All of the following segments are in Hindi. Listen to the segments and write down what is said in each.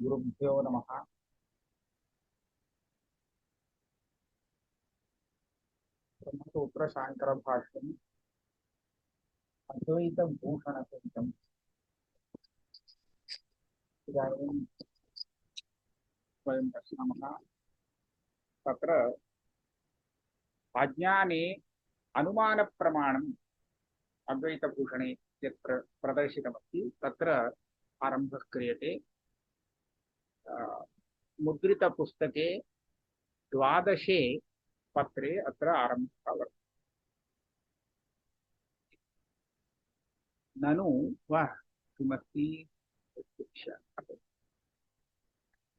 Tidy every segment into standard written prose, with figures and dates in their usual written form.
गुरुभ्यो नमः। ब्रह्मसूत्र शांकर भाष्यम् अद्वैत भूषण सहितम् इदानीं वयं पश्यामः। तत्र अज्ञाने अनुमान प्रमाणम् अद्वैत भूषणे यत्र प्रदर्शितमस्ति तत्र आरम्भः क्रियते। मुद्रितपुस्तके 12 पत्रे अत्र आरम्भः वर्तते। ननु वः किमस्ति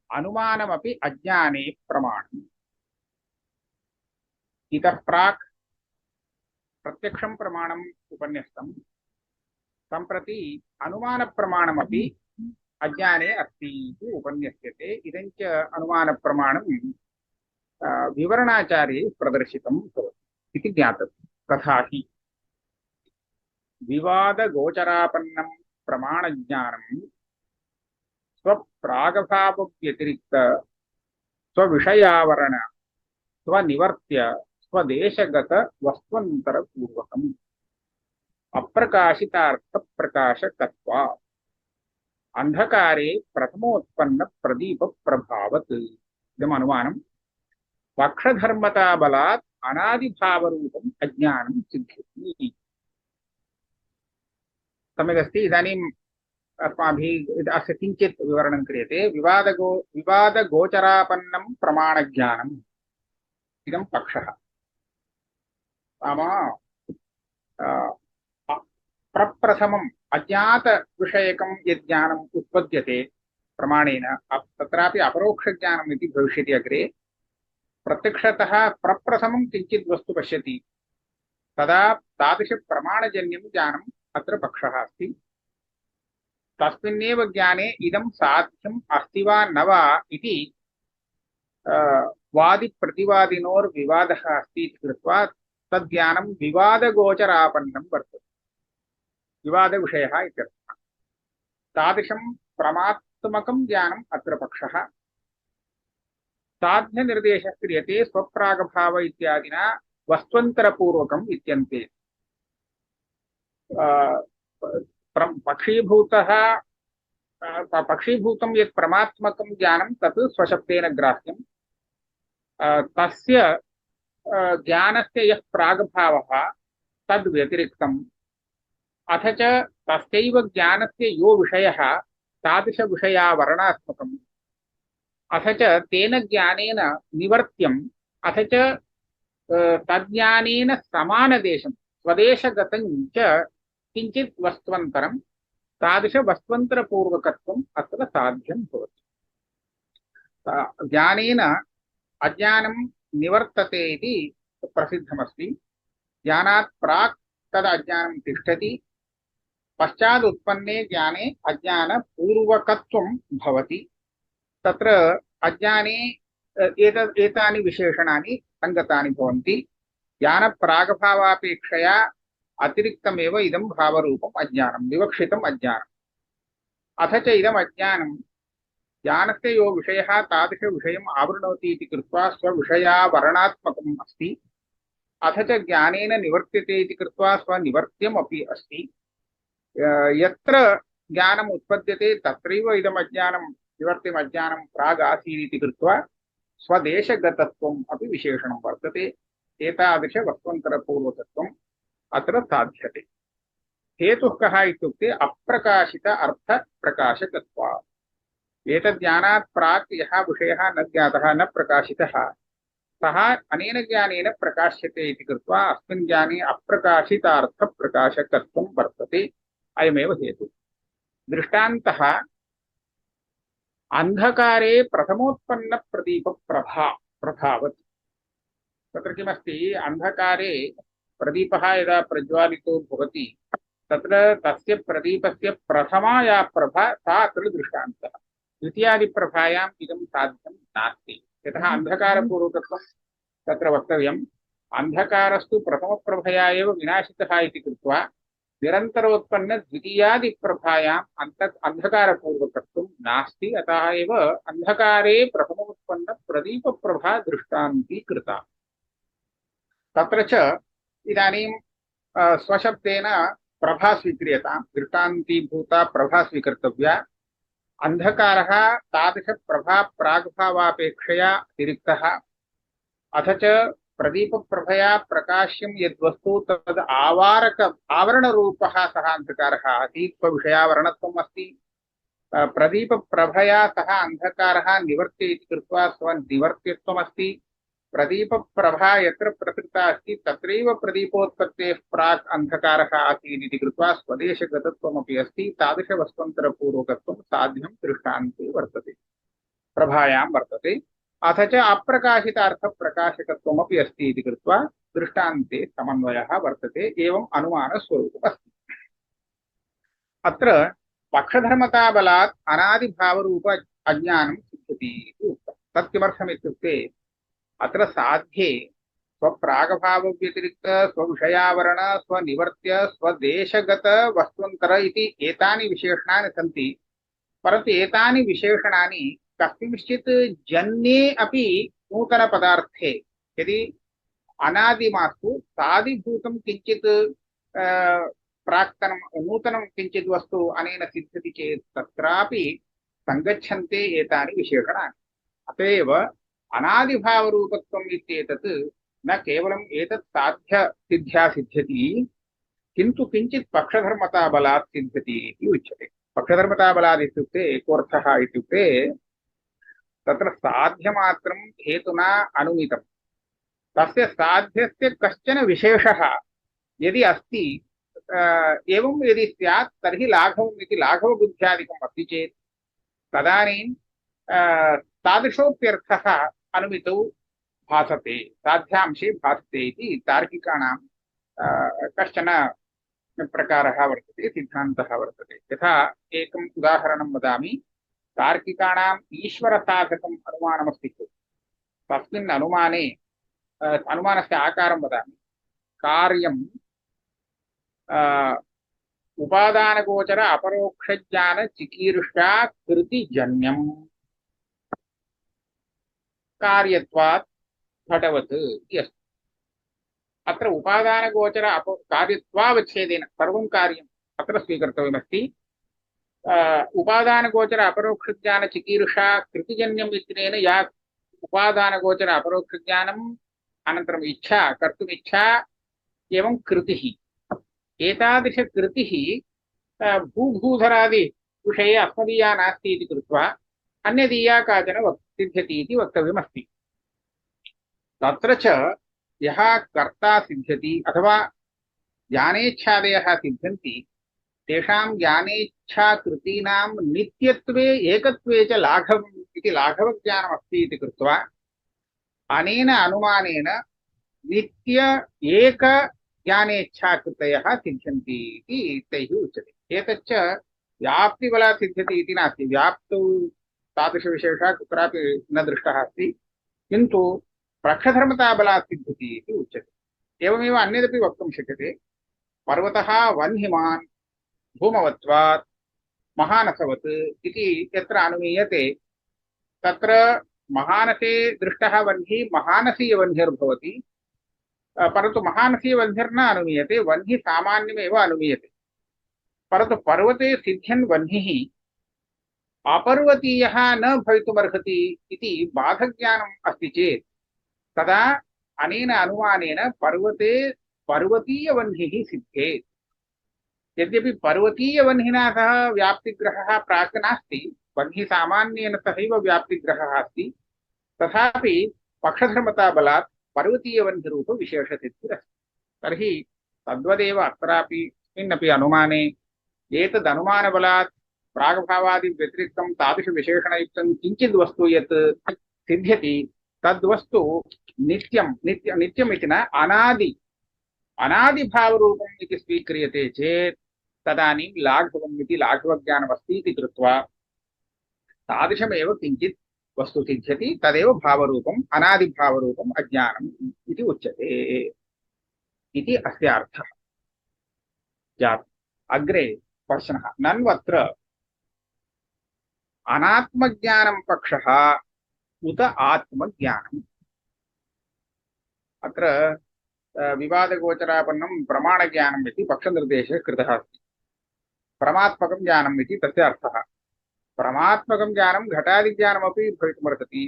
अनुमानमपि अज्ञाने प्रमाणम्। इतः प्राक् प्रत्यक्षं प्रमाणम् उपन्यस्तं, सम्प्रति अनुमानप्रमाणमपि अज्ञाने अस्ति इति उपन्यस्यते। इदञ्च अनुमानप्रमाणं विवरणाचार्ये प्रदर्शितं भवति इति ज्ञातव्यं। तथा हि विवादगोचरापन्नं प्रमाणज्ञानं स्वप्रागभावव्यतिरिक्त स्वविषयावरण स्वनिवर्त्य स्वदेशगत वस्त्वन्तरपूर्वकम् अप्रकाशितार्थप्रकाशकत्वात् अंधकारे प्रथमोत्पन्न प्रदीप प्रभावत्। इदम् अनुमानम् पक्षधर्मता बलात् अनादिभावरूपम् अज्ञानं सिद्ध्यति। सम्यगस्ति। इदानीम् अस्माभिः अस्य किञ्चित् विवरणं क्रियते। विवादगोचरापन्नं प्रमाणज्ञानम् इदं पक्षः। नाम प्रप्रथमम् अज्ञातविषयकं यज्ञानम् उत्पद्यते प्रमाणेन, तत्रापि अपरोक्षज्ञानम् इति भविष्यति अग्रे। प्रत्यक्षतः प्रप्रथमं किञ्चित् वस्तु पश्यति, तदा तादृशप्रमाणजन्यं ज्ञानम् अत्र पक्षः अस्ति। तस्मिन्नेव ज्ञाने इदं साध्यम् अस्ति वा न वा इति वादिप्रतिवादिनोर्विवादः अस्ति इति कृत्वा तद्ज्ञानं विवादगोचरापन्नं वर्तते। विवादविषयः इत्यर्थः। तादृशं प्रमात्मकं ज्ञानम् अत्र पक्षः। साध्यनिर्देशः क्रियते स्वप्रागभाव इत्यादिना वस्त्वन्तरपूर्वकम् इत्यन्ते। पक्षीभूतं यत् प्रमात्मकं ज्ञानं तत् स्वशब्देन ग्राह्यम्। तस्य ज्ञानस्य यः प्रागभावः तद् व्यतिरिक्तम्, अथ च तस्यैव ज्ञानस्य यो विषयः तादृशविषयावरणात्मकम्, अथ च तेन ज्ञानेन निवर्त्यम्, अथ च तज्ज्ञानेन समानदेशं स्वदेशगतं च किञ्चित् वस्त्वन्तरं, तादृशवस्त्वन्तरपूर्वकत्वम् अत्र साध्यं भवति। ज्ञानेन अज्ञानं निवर्तते इति प्रसिद्धमस्ति। ज्ञानात् प्राक् तद् अज्ञानं तिष्ठति, पश्चात् उत्पन्ने ज्ञाने अज्ञानपूर्वकत्वं भवति। तत्र अज्ञाने एतानि विशेषणानि सङ्गतानि भवन्ति। ज्ञानप्रागभावापेक्षया अतिरिक्तमेव इदं भावरूपम् अज्ञानं, विवक्षितम् अज्ञानम्। अथ च इदम् अज्ञानं ज्ञानस्य यो विषयः तादृशविषयम् आवृणोति इति कृत्वा स्वविषयावरणात्मकम् अस्ति। अथ च ज्ञानेन निवर्त्यते इति कृत्वा स्वनिवर्त्यम् अपि अस्ति। यत्र ज्ञानम् उत्पद्यते तत्रैव इदम् अज्ञानं निवर्त्यम् अज्ञानं प्राग् आसीत् इति कृत्वा स्वदेशगतत्वम् अपि विशेषणं वर्तते। एतादृशवस्त्वन्तरपूर्वकत्वम् अत्र साध्यते। हेतुः कः इत्युक्ते अप्रकाशित अर्थप्रकाशकत्वात्। एतज्ज्ञानात् प्राक् यः विषयः न ज्ञातः न प्रकाशितः सः अनेन ज्ञानेन प्रकाश्यते इति कृत्वा अस्मिन् ज्ञाने अप्रकाशितार्थप्रकाशकत्वं वर्तते। अयमेव हेतुः। दृष्टान्तः अन्धकारे प्रथमोत्पन्नप्रदीपप्रभावत्। तत्र किमस्ति, अन्धकारे प्रदीपः यदा प्रज्वालितो भवति तत्र तस्य प्रदीपस्य प्रथमा या प्रभा सा अत्र दृष्टान्तः। द्वितीयादिप्रभायाम् इदं साध्यं नास्ति। यतः अन्धकारपूर्वकत्वं तत्र वक्तव्यम्। अन्धकारस्तु प्रथमप्रभया एव विनाशितः इति कृत्वा निरन्तरोत्पन्न द्वितीयादि प्रभायाम् अंधकारपूर्वकत्वं नास्ति। अतः एव अंधकारे प्रथमोत्पन्न प्रदीप प्रभा दृष्टान्ती कृता। तत्र च इदानीं स्वशब्देन प्रभा स्वीक्रियतां, दृष्टान्तीभूता प्रभा स्वीकर्तव्या। अंधकारः तादृशप्रभा प्राग्भावापेक्षया अतिरिक्तः। अथ च प्रदीपप्रभया प्रकाश्यं यद्वस्तु तद् आवरणरूपः सः अंधकारः आसीत्, स्वविषयावरणत्वम् अस्ति। प्रदीपप्रभया सः अंधकारः निवर्त्य इति कृत्वा स्वनिवर्त्यत्वम् अस्ति। प्रदीपप्रभा यत्र प्रसृता अस्ति तत्रैव प्रदीपोत्पत्तेः प्राक् अंधकारः आसीत् इति कृत्वा स्वदेशगतत्वमपि अस्ति। तादृशवस्त्वन्तरपूर्वकत्वं साध्यं दृष्टान्ते वर्तते, प्रभायां वर्तते। अथ च अप्रकाशितार्थप्रकाशकत्वमपि अस्ति इति कृत्वा दृष्टान्ते समन्वयः वर्तते। एवम् अनुमानस्वरूपम् अस्ति। अत्र पक्षधर्मताबलात् अनादिभावरूप अज्ञानं सिद्ध्यति इति उक्तं। तत् किमर्थमित्युक्ते अत्र साध्ये स्वप्रागभावव्यतिरिक्त स्वविषयावरण स्वनिवर्त्य स्वदेशगत वस्त्वन्तर इति एतानि विशेषणानि सन्ति। परन्तु एतानि विशेषणानि कस्मिंश्चित् जन्ये अपि नूतनपदार्थे यदि अनादिमास्तु सादिभूतं किञ्चित् प्राक्तनं नूतनं किञ्चित् वस्तु अनेन सिद्ध्यति चेत् तत्रापि सङ्गच्छन्ते एतानि विशेषणानि। अत एव अनादिभावरूपत्वम् इत्येतत् न केवलम् एतत् साध्यसिद्ध्या सिद्ध्यति, किन्तु किञ्चित् पक्षधर्मताबलात् सिद्ध्यति इति उच्यते। पक्षधर्मताबलात् इत्युक्ते कोऽर्थः इत्युक्ते तत्र साध्यमात्रं हेतुना अनुमितं, तस्य साध्यस्य कश्चन विशेषः यदि अस्ति, एवं यदि स्यात् तर्हि लाघवम् इति लाघवबुद्ध्यादिकम् अस्ति चेत् तदानीं तादृशोऽप्यर्थः अनुमितौ भासते, साध्यांशे भासते इति तार्किकाणां कश्चन प्रकारः वर्तते, सिद्धान्तः वर्तते। यथा एकम् उदाहरणं वदामि। तार्किकाणाम् ईश्वरसाधकम् अनुमानमस्ति चेत् तस्मिन् अनुमाने अनुमानस्य आकारं वदामि। कार्यम् उपादानगोचर अपरोक्षज्ञान चिकीर्षा कृतिजन्यम् कार्यत्वात् घटवत् इति अस्ति। अत्र उपादानगोचर कार्यत्वावच्छेदेन सर्वं कार्यम् अत्र स्वीकर्तव्यमस्ति। उपादानगोचर अपरोक्षज्ञान चिकीर्षा कृतिजन्यम् इत्यनेन या उपादानगोचर अपरोक्षज्ञानम् अनन्तरम् इच्छा, कर्तुम् इच्छा एवं कृतिः, एतादृशकृतिः भूभूधरादि विषये अस्मदीया नास्ति इति कृत्वा अन्यदीया काचन सिद्ध्यति इति वक्तव्यमस्ति। तत्र च यः कर्ता सिद्ध्यति अथवा ज्ञानेच्छादयः सिद्ध्यन्ति तेषां ज्ञानेच्छाकृतीनां नित्यत्वे एकत्वे च लाघवम् इति लाघवज्ञानमस्ति इति कृत्वा अनेन अनुमानेन नित्य एक ज्ञानेच्छाकृतयः सिद्ध्यन्ति इति तैः उच्यते। एतच्च व्याप्तिबलात् सिद्ध्यति इति नास्ति। व्याप्तौ तादृशविशेषः कुत्रापि न दृष्टः अस्ति, किन्तु प्रक्षधर्मताबलात् सिद्ध्यति इति उच्यते। एवमेव अन्यदपि वक्तुं शक्यते। पर्वतः वह्निमान् धूमवत्वात् महानसवत् इति यत्र अनुमीयते तत्र महानसे दृष्टः वह्निः महानसीयवह्निर्भवति, परन्तु महानसीयवह्निर्न अनुमीयते, वह्निः सामान्यमेव अनुमीयते। परन्तु पर्वते सिद्ध्यन् वह्निः अपर्वतीयः न भवितुमर्हति इति बाधज्ञानम् अस्ति चेत् तदा अनेन अनुमानेन पर्वते पर्वतीयवह्निः सिद्धेत्। यद्यपि पर्वतीयवह्निना सह व्याप्तिग्रहः प्राक् नास्ति, वह्निः सामान्येन सहैव व्याप्तिग्रहः अस्ति, तथापि पक्षधर्मताबलात् पर्वतीयवह्निरूपविशेषसिद्धिरस्ति। तर्हि तद्वदेव अत्रापि अस्मिन्नपि अनुमाने एतदनुमानबलात् प्रागभावादिव्यतिरिक्तं तादृशविशेषणयुक्तं किञ्चिद् वस्तु यत् सिद्ध्यति तद्वस्तु नित्यम् इति न अनादिभावरूपम् इति स्वीक्रियते चेत् तदानीं लाघवम् इति लाघवज्ञानमस्ति इति कृत्वा तादृशमेव किञ्चित् वस्तु सिद्ध्यति, तदेव भावरूपम् अनादिभावरूपम् अज्ञानम् इति उच्यते इति अस्य अर्थः। जातम्। अग्रे प्रश्नः नन्वत्र अनात्मज्ञानं पक्षः उत आत्मज्ञानम्। अत्र विवादगोचरापन्नं प्रमाणज्ञानम् इति पक्षनिर्देशः कृतः अस्ति। परमात्मकं ज्ञानम् इति तस्य अर्थः। परमात्मकं ज्ञानं घटादिज्ञानमपि भवितुमर्हति,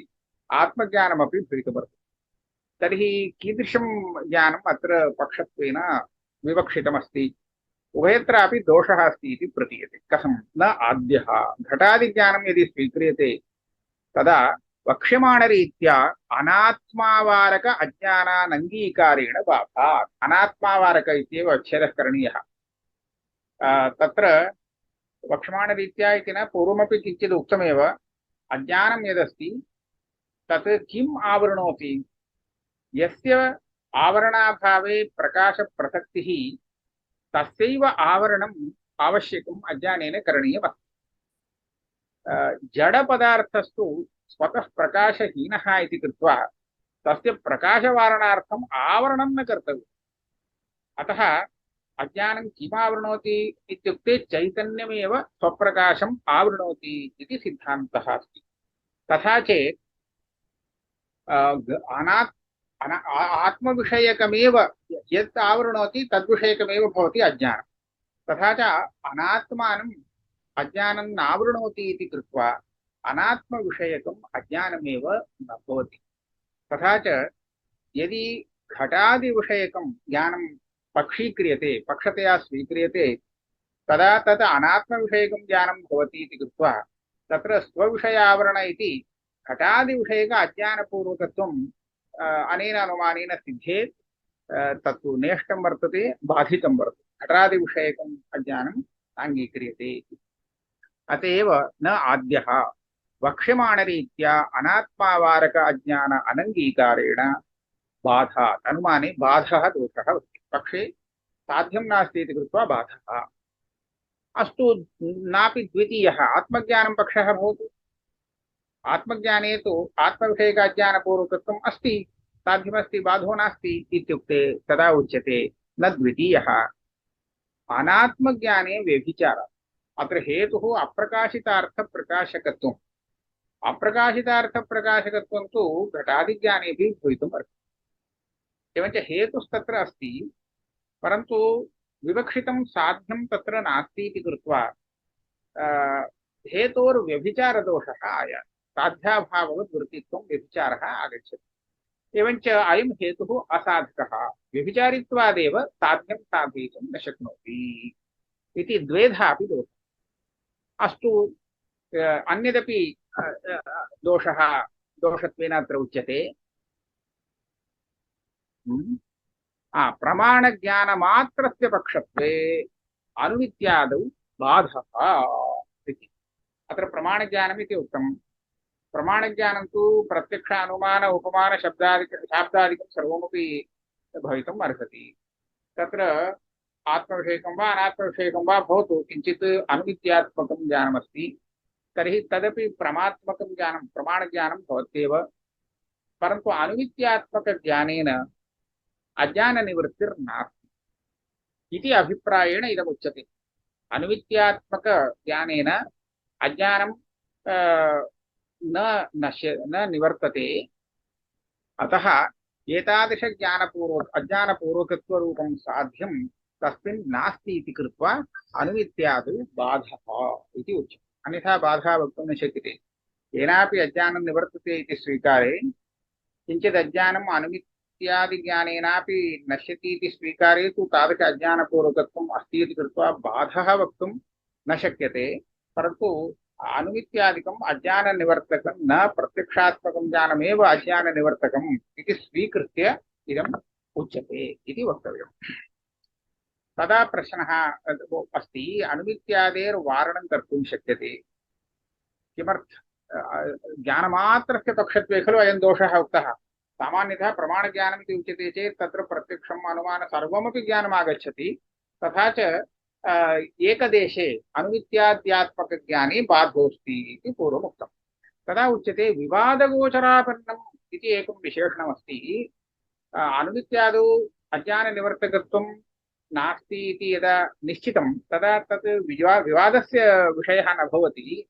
आत्मज्ञानमपि भवितुमर्हति। तर्हि कीदृशं ज्ञानम् अत्र पक्षत्वेन विवक्षितमस्ति? उभयत्रापि दोषः अस्ति इति प्रतीयते। कथं? न आद्यः घटादिज्ञानं यदि स्वीक्रियते तदा वक्ष्यमाणरीत्या अनात्मावारक अज्ञानानङ्गीकारेण बाधात्। अनात्मावारक इत्येव उच्छेदः करणीयः। तत्र वक्ष्यमाणरीत्या इति न, पूर्वमपि किञ्चित् उक्तमेव। अज्ञानं यदस्ति तत् किम् आवृणोति? यस्य आवरणाभावे प्रकाशप्रसक्तिः तस्यैव आवरणम् आवश्यकम् अज्ञानेन करणीयमस्ति। जडपदार्थस्तु स्वतः प्रकाशहीनः इति कृत्वा तस्य प्रकाशवारणार्थम् आवरणं न कर्तव्यम्। अतः अज्ञानं किमावृणोति इत्युक्ते चैतन्यमेव स्वप्रकाशम् आवृणोति इति सिद्धान्तः अस्ति। तथा चेत् आत्मविषयकमेव यत् आवृणोति तद्विषयकमेव भवति अज्ञानं। तथा च अनात्मानम् अज्ञानं नावृणोति इति कृत्वा अनात्मविषयकम् अज्ञानमेव न भवति। तथा च यदि घटादिविषयकं ज्ञानं पक्षीक्रियते, पक्षतया स्वीक्रियते, तदा तत् अनात्मविषयकं ज्ञानं भवति इति कृत्वा तत्र स्वविषयावरण इति घटादिविषयक अज्ञानपूर्वकत्वम् अनेन अनुमानेन सिद्धेत्। तत्तु नेष्टं वर्तते, बाधितं वर्तते। घटादिविषयकम् अज्ञानं साङ्गीक्रियते। अतएव न आद्यः वक्ष्यमाणरीत्या अनात्मावारक अज्ञान अनङ्गीकारेण बाधात्। अनुमाने बाधः दोषः अस्ति, पक्षे साध्यं नास्ति इति कृत्वा बाधः। अस्तु, नापि द्वितीयः आत्मज्ञानं पक्षः भवतु। आत्मज्ञाने तु आत्मविषयक अज्ञानपूर्वकत्वम् अस्ति, साध्यमस्ति, बाधो नास्ति इत्युक्ते तदा उच्यते न द्वितीयः अनात्मज्ञाने व्यभिचारः। अत्र हेतुः अप्रकाशितार्थप्रकाशकत्वम्। अप्रकाशितार्थप्रकाशकत्वं तु घटादिज्ञानेपि भवितुम् अर्हति। एवञ्च हेतुस्तत्र अस्ति, परन्तु विवक्षितं साध्यं तत्र नास्ति इति कृत्वा हेतोर्व्यभिचारदोषः आयाति। साध्याभाववद्वृत्तित्वं व्यभिचारः आगच्छति। एवञ्च अयं हेतुः असाधकः, व्यभिचारित्वादेव साध्यं साधयितुं न शक्नोति इति द्वेधापि दोषः। अस्तु, अन्यदपि दोषत्वेन अत्र उच्यते। प्रमाणज्ञानमात्रस्य पक्षत्वे अनुमित्यादौ बाधः इति। अत्र प्रमाणज्ञानम् इति उक्तम्। प्रमाणज्ञानं तु प्रत्यक्ष अनुमान उपमान शाब्दादिकं सर्वमपि भवितुम् अर्हति। तत्र आत्मविषयकं वा अनात्मविषयकं वा भवतु, किञ्चित् अनुमित्यात्मकं ज्ञानमस्ति, तर्हि तदपि प्रमात्मकं ज्ञानं प्रमाणज्ञानं भवत्येव। परन्तु अनुमित्यात्मकज्ञानेन अज्ञाननिवृत्तिर्नास्ति इति अभिप्रायेण इदमुच्यते। अनुमित्यात्मकज्ञानेन अज्ञानं न निवर्तते। अतः अज्ञानपूर्वकत्वरूपं साध्यं तस्मिन् नास्ति इति कृत्वा अनुमित्यादौ बाधः इति उच्यते। अन्यथा बाधः वक्तुं न शक्यते। येनापि अज्ञानं निवर्तते इति स्वीकारे किञ्चित् अज्ञानम् अनुमित्यादिज्ञानेनापि नश्यति इति स्वीकारे तु तादृश अज्ञानपूर्वकत्वम् अस्ति इति कृत्वा बाधः वक्तुं न शक्यते। परन्तु अनुमित्यादिकम् अज्ञाननिवर्तकं न, प्रत्यक्षात्मकं ज्ञानमेव अज्ञाननिवर्तकम् इति स्वीकृत्य इदम् उच्यते इति वक्तव्यम्। तदा प्रश्नः अस्ति, अनुमित्यादेर्वारणं कर्तुं शक्यते किमर्थं? ज्ञानमात्रस्य पक्षत्वे खलु अयं दोषः उक्तः। सामान्यतः प्रमाणज्ञानम् इति उच्यते चेत् तत्र प्रत्यक्षम् अनुमान सर्वमपि ज्ञानम् आगच्छति। तथा च एकदेशे अनुमित्याद्यात्मकज्ञाने बाधोऽस्ति इति पूर्वमुक्तं। तदा उच्यते विवादगोचरापन्नम् इति एकं विशेषणमस्ति। अनुमित्यादौ अज्ञाननिवर्तकत्वं नास्ति इति यदा निश्चितं तदा तत् विवादस्य विषयः न भवति।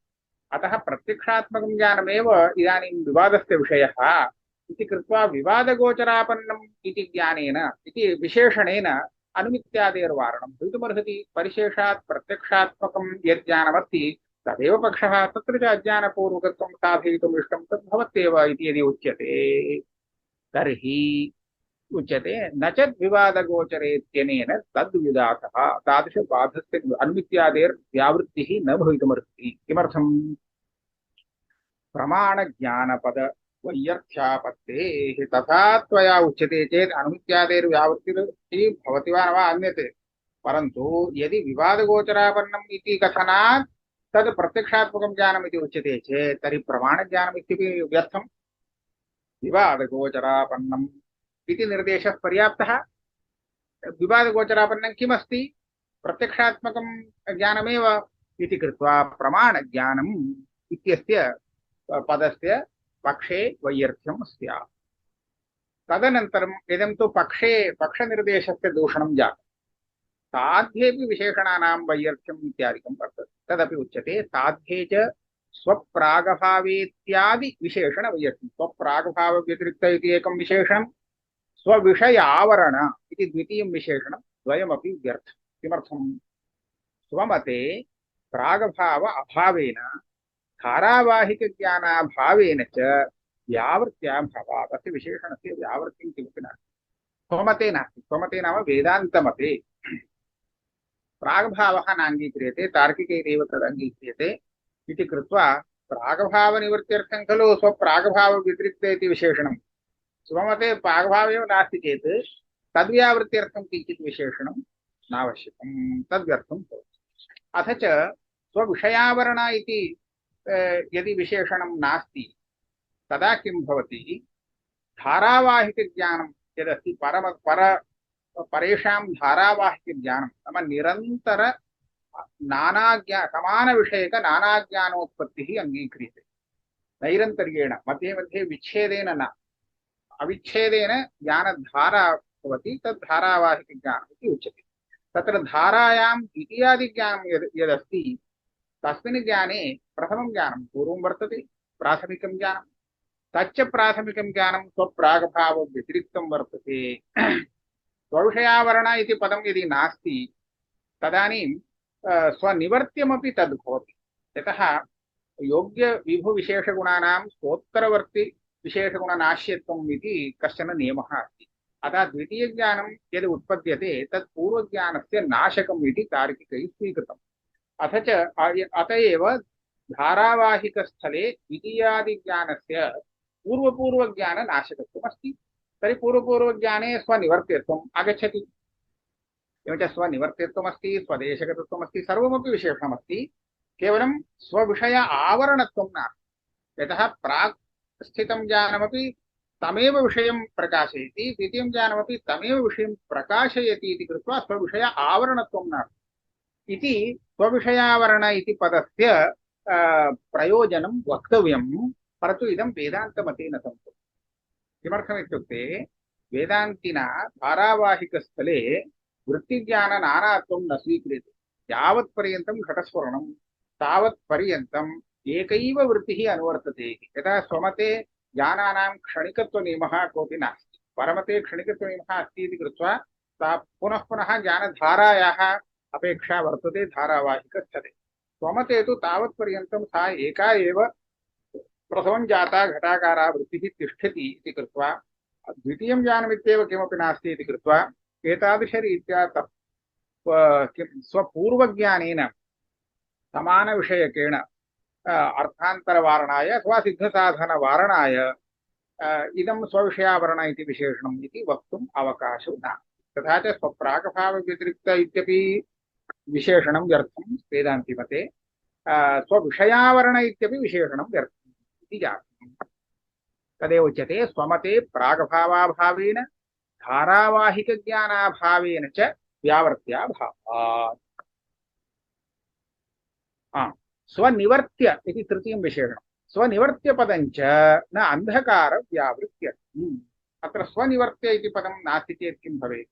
अतः प्रत्यक्षात्मकं ज्ञानमेव इदानीं विवादस्य विषयः इति कृत्वा विवादगोचरापन्नम् इति ज्ञानेन इति विशेषणेन अनुमित्यादेर्वारणं भवितुमर्हति। परिशेषात् प्रत्यक्षात्मकं यज्ञानमस्ति तदेव पक्षः, तत्र च अज्ञानपूर्वकत्वं साधयितुम् इष्टं तद् भवत्येव इति यदि उच्यते तर्हि उच्यते न च विवादगोचरेत्यनेन तद्विदातः तादृशबाधस्य अनुमित्यादेर्व्यावृत्तिः न भवितुमर्हति। किमर्थम्? प्रमाणज्ञानपद वैयर्थ्यापत्तेः तथा त्वया उच्यते चेत् अनुमित्यादेर्व्यावृत्तिः भवति वा न वा अन्यते, परन्तु यदि विवादगोचरापन्नम् इति कथनात् तद् प्रत्यक्षात्मकं ज्ञानम् इति उच्यते चेत् तर्हि प्रमाणज्ञानम् इत्यपि व्यर्थम्। विवादगोचरापन्नम् इति निर्देशः पर्याप्तः। विवादगोचरापन्नं किमस्ति? प्रत्यक्षात्मकं ज्ञानमेव इति कृत्वा प्रमाणज्ञानम् इत्यस्य पदस्य पक्षे वैयर्थ्यं स्यात्। तदनन्तरम् इदं तु पक्षे पक्षनिर्देशस्य दूषणं जातम्। साध्येऽपि विशेषणानां वैयर्थ्यम् इत्यादिकं वर्तते, तदपि उच्यते। साध्ये च स्वप्रागभावेत्यादि विशेषणवैयर्थ्यं। स्वप्रागभावव्यतिरिक्त इति एकं विशेषणं, स्वविषय आवरण इति द्वितीयं विशेषणं, द्वयमपि व्यर्थम्। किमर्थम्? स्वमते प्रागभाव अभावेन धारावाहिकज्ञानाभावेन च व्यावृत्याभावात्। अस्य विशेषणस्य व्यावृत्तिं किमपि नास्ति, स्वमते नास्ति। स्वमते नाम वेदान्तमते प्रागभावः नाङ्गीक्रियते, तार्किकैरेव तदङ्गीक्रियते इति कृत्वा प्रागभावनिवृत्त्यर्थं खलु स्वप्रागभावव्यतिरिक्त इति विशेषणं। स्वमते प्रागभाव एव नास्ति चेत् तद्व्यावृत्त्यर्थं किञ्चित् विशेषणं नावश्यकं, तद्व्यर्थं भवति। अथ च स्वविषयावरण इति यदि विशेषणं नास्ति तदा किं भवति? धारावाहिकज्ञानं यदस्ति परेषां धारावाहिकज्ञानं नाम निरन्तर समानविषयक नानाज्ञानोत्पत्तिः अङ्गीक्रियते। नैरन्तर्येण मध्ये मध्ये विच्छेदेन न, अविच्छेदेन ज्ञानधारा भवति, तद् धारावाहिकज्ञानम् इति उच्यते। तत्र धारायां द्वितीयादिज्ञानं यदस्ति तस्मिन् ज्ञाने प्रथमं ज्ञानं पूर्वं वर्तते, प्राथमिकं ज्ञानं। तच्च प्राथमिकं ज्ञानं स्वप्रागभावव्यतिरिक्तं वर्तते। स्वविषयावरण इति पदं यदि नास्ति तदानीं स्वनिवर्त्यमपि तद् भवति। यतः योग्यविभुविशेषगुणानां स्वोत्तरवर्ति विशेषगुणनाश्यत्वम् इति कश्चन नियमः अस्ति। अतः द्वितीयज्ञानं यद् उत्पद्यते तत् पूर्वज्ञानस्य नाशकम् इति तार्किकैः स्वीकृतम्। अत एव धारावाहिकस्थले द्वितीयादिज्ञानस्य पूर्वपूर्वज्ञाननाशकत्वम् अस्ति। तर्हि पूर्वपूर्वज्ञाने स्वनिवर्त्यत्वम् आगच्छति। एवञ्च स्वनिवर्त्यत्वमस्ति, स्वदेशकत्वमस्ति, सर्वमपि विशेषणमस्ति, केवलं स्वविषय आवरणत्वं नास्ति। यतः प्राक् स्थितं ज्ञानमपि तमेव विषयं प्रकाशयति, द्वितीयं ज्ञानमपि तमेव विषयं प्रकाशयति इति कृत्वा स्वविषय आवरणत्वं नास्ति इति स्वविषयावरण इति पदस्य प्रयोजनं वक्तव्यं, परन्तु इदं वेदान्तमतेन संभवति। किमर्थमित्युक्ते वेदान्तिना धारावाहिकस्थले वृत्तिज्ञाननानात्वं न स्वीक्रियते। यावत्पर्यन्तं घटस्फुरणं तावत्पर्यन्तम् एकैव वृत्तिः अनुवर्तते। यतः स्वमते ज्ञानानां क्षणिकत्वनियमः कोऽपि नास्ति, परमते क्षणिकत्वनियमः अस्ति इति कृत्वा सा पुनः पुनः ज्ञानधारायाः अपेक्षा वर्तते धारावाहिकस्थले। स्वमते तु तावत्पर्यन्तं सा एका एव प्रथमं जाता घटाकारा वृत्तिः तिष्ठति इति कृत्वा द्वितीयं ज्ञानमित्येव किमपि नास्ति इति कृत्वा एतादृशरीत्या स्वपूर्वज्ञानेन समानविषयकेण अर्थान्तरवारणाय अथवा सिद्धसाधनवारणाय इदं स्वविषयावरण इति विशेषणम् इति वक्तुम् अवकाशो नास्ति। तथा च स्वप्रागभावव्यतिरिक्त इत्यपि विशेषणं व्यर्थं वेदान्तिमते, स्वविषयावरण इत्यपि विशेषणं व्यर्थम् इति जातम्। तदेव उच्यते स्वमते प्रागभावाभावेन धारावाहिकज्ञानाभावेन च व्यावर्त्याभावात्। स्वनिवर्त्य इति तृतीयं विशेषणं। स्वनिवर्त्यपदञ्च न अन्धकारव्यावृत्त्यर्थम्। अत्र स्वनिवर्त्य इति पदं नास्ति चेत् किं भवेत्?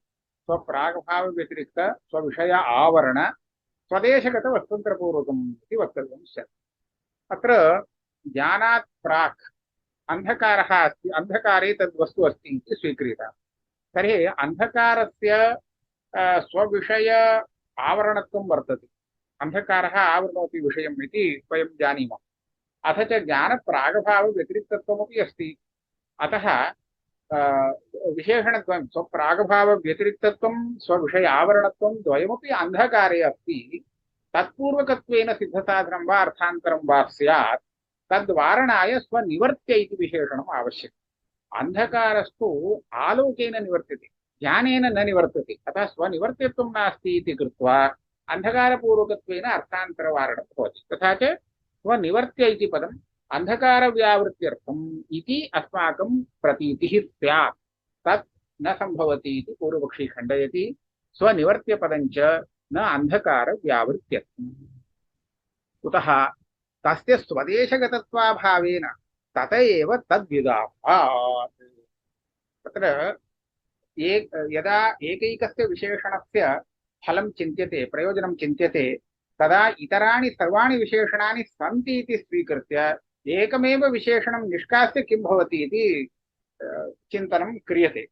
स्वप्रागभाव व्यतिरिक्त स्वविषय आवरण स्वदेशगत वस्तुन्तरपूर्वकम् इति वक्तव्यं स्यात्। अत्र ज्ञानात् प्राक् अन्धकारः अस्ति, अन्धकारे तद्वस्तु अस्ति इति स्वीक्रियताम्। तर्हि अन्धकारस्य स्वविषय आवरणत्वं वर्तते। अन्धकारः आवृणोति विषयम् इति वयं जानीमः। अथ च ज्ञानप्रागभावव्यतिरिक्तत्वमपि अस्ति। अतः विशेषणद्वयं स्वप्रागभावव्यतिरिक्तत्वं स्वविषय आवरणत्वं द्वयमपि अन्धकारे अस्ति। तत्पूर्वकत्वेन सिद्धसाधनं वा अर्थान्तरं वा स्यात् तद्वारणाय स्वनिवर्त्य इति विशेषणम् आवश्यकम्। अन्धकारस्तु आलोकेन निवर्त्यते, ज्ञानेन न निवर्तते। अतः स्वनिवर्त्यत्वं नास्ति इति कृत्वा अन्धकारपूर्वकत्वेन अर्थान्तरवारणं भवति। तथा च स्वनिवर्त्य इति पदम् अन्धकारव्यावृत्त्यर्थम् इति अस्माकं प्रतीतिः स्यात्। तत् न सम्भवति इति पूर्वपक्षी खण्डयति। स्वनिवर्त्यपदं च न अन्धकारव्यावृत्त्यर्थम्। कुतः? तस्य स्वदेशगतत्वाभावेन तत एव तद्विदाभात्। तत्र यदा एकैकस्य विशेषणस्य फलं चिन्त्यते, प्रयोजनं चिन्त्यते, तदा इतराणि सर्वाणि विशेषणानि सन्ति इति स्वीकृत्य एकमेव विशेषणं निष्कास्य किं भवति इति चिन्तनं क्रियते।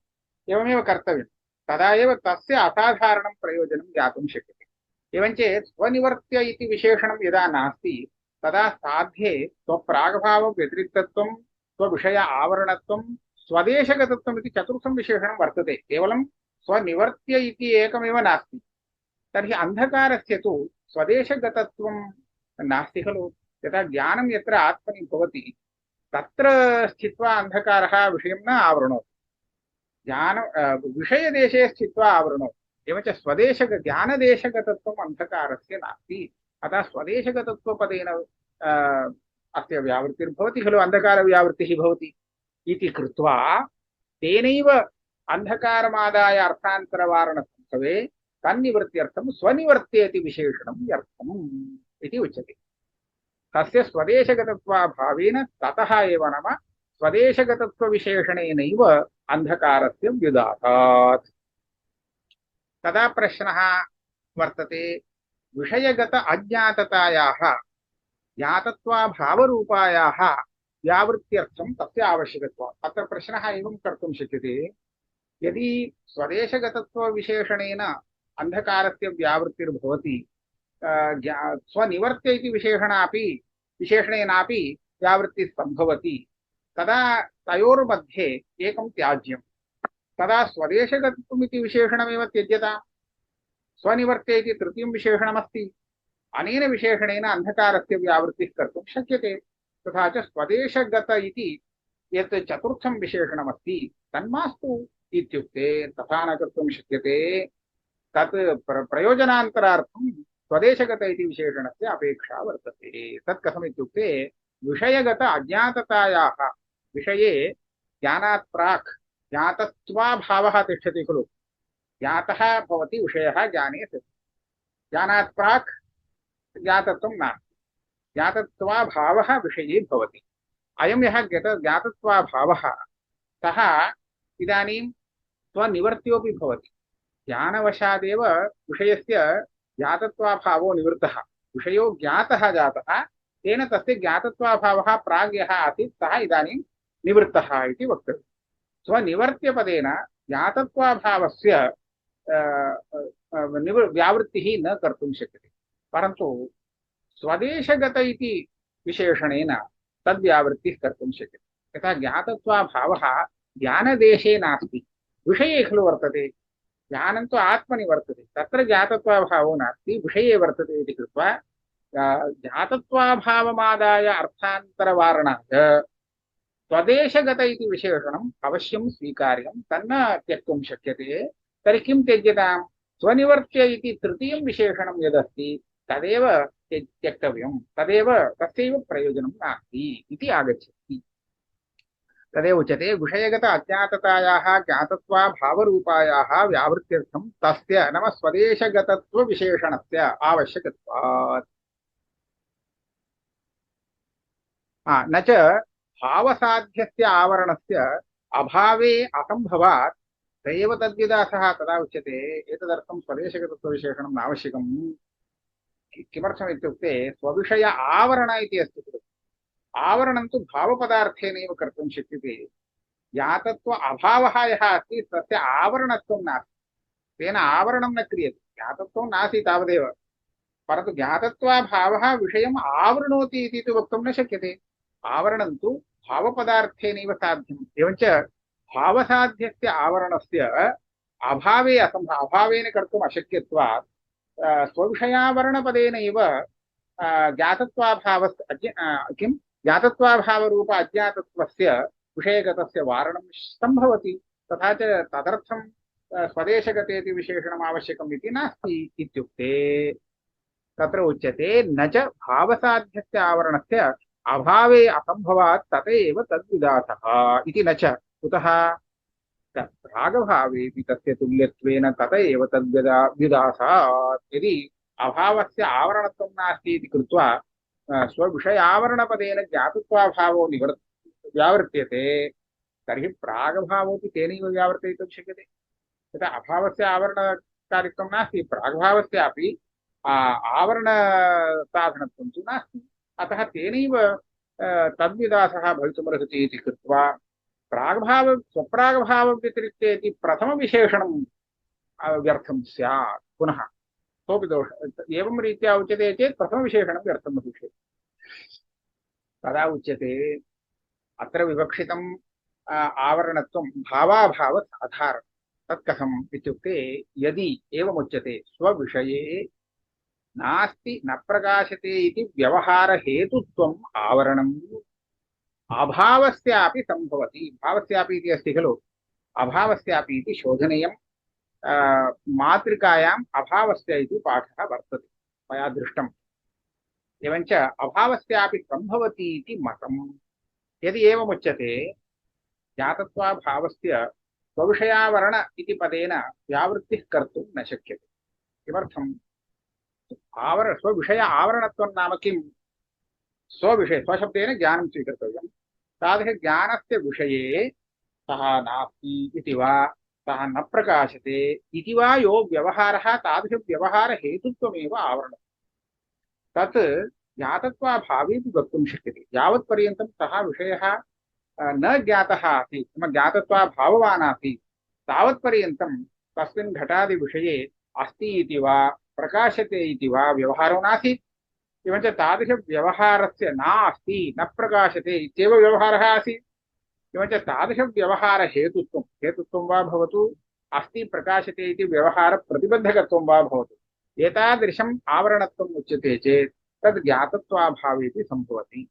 एवमेव कर्तव्यं। तदा एव तस्य असाधारणं प्रयोजनं ज्ञातुं शक्यते। एवञ्चेत् स्वनिवर्त्य इति विशेषणं यदा नास्ति तदा साध्ये स्वप्रागभावव्यतिरिक्तत्वं, स्वविषय आवरणत्वं, स्वदेशगतत्वम् इति चतुर्थं विशेषणं वर्तते। केवलं स्वनिवर्त्य इति एकमेव नास्ति। तर्हि अन्धकारस्य तु स्वदेशगतत्वं नास्ति खलु। यथा ज्ञानं यत्र आत्मनि भवति तत्र स्थित्वा अन्धकारः विषयं न आवृणोति, ज्ञान विषयदेशे स्थित्वा आवृणोति। एवञ्च ज्ञानदेशगतत्वम् अन्धकारस्य नास्ति। अतः स्वदेशगतत्वपदेन अस्य व्यावृत्तिर्भवति खलु, अन्धकारव्यावृत्तिः भवति इति कृत्वा तेनैव अन्धकारमादाय अर्थान्तरवारणत्वं भवेत्। तन्निवृत्त्यर्थं स्वनिवर्त्येति विशेषणं व्यर्थम् इति उच्यते। तस्य स्वदेशगतत्वाभावेन ततः एव नाम स्वदेशगतत्वविशेषणेनैव अन्धकारस्य व्युदातात्। तदा प्रश्नः वर्तते, विषयगत अज्ञाततायाः ज्ञातत्वाभावरूपायाः व्यावृत्त्यर्थं तस्य आवश्यकत्वम्। अत्र प्रश्नः एवं कर्तुं शक्यते, यदि स्वदेशगतत्वविशेषणेन अन्धकारस्य व्यावृत्तिर्भवति, स्वनिवर्त्य इति विशेषणेनापि व्यावृत्तिः सम्भवति, तदा तयोर्मध्ये एकं त्याज्यं। तदा स्वदेशगतत्वमिति विशेषणमेव त्यज्यताम्। स्वनिवर्त्य इति तृतीयं विशेषणमस्ति। अनेन विशेषणेन अन्धकारस्य व्यावृत्तिः कर्तुं शक्यते। तथा च स्वदेशगत इति यत् चतुर्थं विशेषणमस्ति तन्मास्तु इत्युक्ते तथा न कर्तुं शक्यते। तत् प्रयोजनान्तरार्थं स्वदेशगत इति विशेषणस्य अपेक्षा वर्तते। तत् कथम् इत्युक्ते, विषयगत अज्ञाततायाः विषये ज्ञानात् प्राक् ज्ञातत्वाभावः तिष्ठति खलु। ज्ञातः भवति विषयः ज्ञाने सति, ज्ञानात् प्राक् ज्ञातत्वं नास्ति, ज्ञातत्वाभावः विषये भवति। अयं यः ज्ञातत्वाभावः सः इदानीं स्वनिवर्त्योऽपि भवति। ज्ञानवशादेव विषयस्य ज्ञातत्वाभावो निवृत्तः, विषयो ज्ञातः जातः, तेन तस्य ज्ञातत्वाभावः प्राग् यः आसीत् सः इदानीं निवृत्तः इति वक्तव्यम्। स्वनिवर्त्यपदेन ज्ञातत्वाभावस्य व्यावृत्तिः न कर्तुं शक्यते। परन्तु स्वदेशगत इति विशेषणेन तद्व्यावृत्तिः कर्तुं शक्यते। यथा ज्ञातत्वाभावः ज्ञानदेशे नास्ति, विषये खलु वर्तते। ज्ञानं तु आत्मनि वर्तते, तत्र ज्ञातत्वाभावो नास्ति, विषये वर्तते इति कृत्वा ज्ञातत्वाभावमादाय अर्थान्तरवारणाय स्वदेशगत इति विशेषणम् अवश्यं स्वीकार्यं, तन्न त्यक्तुं शक्यते। तर्हि किं त्यज्यताम्? स्वनिवर्त्य इति तृतीयं विशेषणं यदस्ति तदेव त्यक्तव्यं, तदेव तस्यैव प्रयोजनं नास्ति इति आगच्छति। तदेव उच्यते, विषयगत अज्ञाततायाः ज्ञातत्वाभावरूपायाः व्यावृत्त्यर्थं तस्य नाम स्वदेशगतत्वविशेषणस्य आवश्यकत्वात्। न च भावसाध्यस्य आवरणस्य अभावे असम्भवात् स एव तद्विदासः तदा उच्यते एतदर्थं स्वदेशगतत्वविशेषणं नावश्यकम्। किमर्थमित्युक्ते स्वविषय आवरण इति अस्ति खलु। आवरणं तु भावपदार्थेनैव कर्तुं शक्यते। ज्ञातत्व अभावः यः अस्ति तस्य आवरणत्वं नास्ति, तेन आवरणं न क्रियते। ज्ञातत्वं नास्ति तावदेव, परन्तु ज्ञातत्वाभावः विषयम् आवृणोति इति तु वक्तुं न शक्यते। आवरणं तु भावपदार्थेनैव साध्यम्। एवञ्च भावसाध्यस्य आवरणस्य अभावेन कर्तुम् अशक्यत्वात् स्वविषयावरणपदेनैव ज्ञातत्वाभावस्य किं ज्ञातत्वाभावरूप अज्ञातत्वस्य विषयगतस्य वारणं सम्भवति। तथा च तदर्थं स्वदेशगतेति विशेषणम् आवश्यकम् इति नास्ति इत्युक्ते तत्र उच्यते न च भावसाध्यस्य आवरणस्य अभावे असम्भवात् तत एव तद्विदासः इति। न च कुतः प्रागभावेऽपि तस्य तुल्यत्वेन तत एव तद्विदासात्। यदि अभावस्य आवरणत्वं नास्ति इति कृत्वा स्वविषयावरणपदेन ज्ञातत्वाभावो व्यावर्त्यते तर्हि प्रागभावोऽपि तेनैव व्यावर्तयितुं शक्यते। यथा अभावस्य आवरणकार्यत्वं नास्ति, प्रागभावस्यापि आवरणसाधनत्वं तु नास्ति, अतः तेनैव तद्विदासः भवितुमर्हति इति कृत्वा स्वप्रागभावव्यतिरिक्तेति प्रथमविशेषणं व्यर्थं स्यात्। पुनः सोऽपि दोषः एवं रीत्या उच्यते चेत् प्रथमविशेषणं व्यर्थं भविष्यति। तदा उच्यते अत्र विवक्षितम् आवरणत्वं भावाभावसाधारणं। तत् कथम् इत्युक्ते यदि एवमुच्यते स्वविषये नास्ति न प्रकाशते इति व्यवहारहेतुत्वम् आवरणम् अभावस्यापि सम्भवति। भावस्यापि इति अस्ति खलु, अभावस्यापि इति शोधनीयं। मातृकायाम् अभावस्य इति पाठः वर्तते, मया दृष्टम्। एवञ्च अभावस्यापि सम्भवति इति मतम्। यदि एवमुच्यते ज्ञातत्वाभावस्य स्वविषयावरण इति पदेन व्यावृत्तिः कर्तुं न शक्यते। किमर्थम्? स्वविषय आवरणत्वं नाम किम्? स्वविषय स्वशब्देन ज्ञानं स्वीकर्तव्यं। तादृशज्ञानस्य विषये सः नास्ति इति वा सः न प्रकाशते इति वा यो व्यवहारः तादृशव्यवहारहेतुत्वमेव आवरणम्। तत् ज्ञातत्वाभावेऽपि वक्तुं शक्यते। यावत्पर्यन्तं सः विषयः न ज्ञातः आसीत्, ज्ञातत्वाभाववान् आसीत्, तावत्पर्यन्तं तस्मिन् घटादिविषये अस्ति इति वा प्रकाशते इति वा व्यवहारो नासीत्। एवञ्च तादृशव्यवहारस्य नास्ति न प्रकाशते इत्येव व्यवहारः आसीत्। एवञ्च तादृशव्यवहारहेतुत्वं वा भवतु, अस्ति प्रकाशते इति व्यवहारप्रतिबन्धकत्वं वा भवतु, एतादृशम् आवरणत्वम् उच्यते चेत् तद् ज्ञातत्वाभावेऽपि सम्भवति।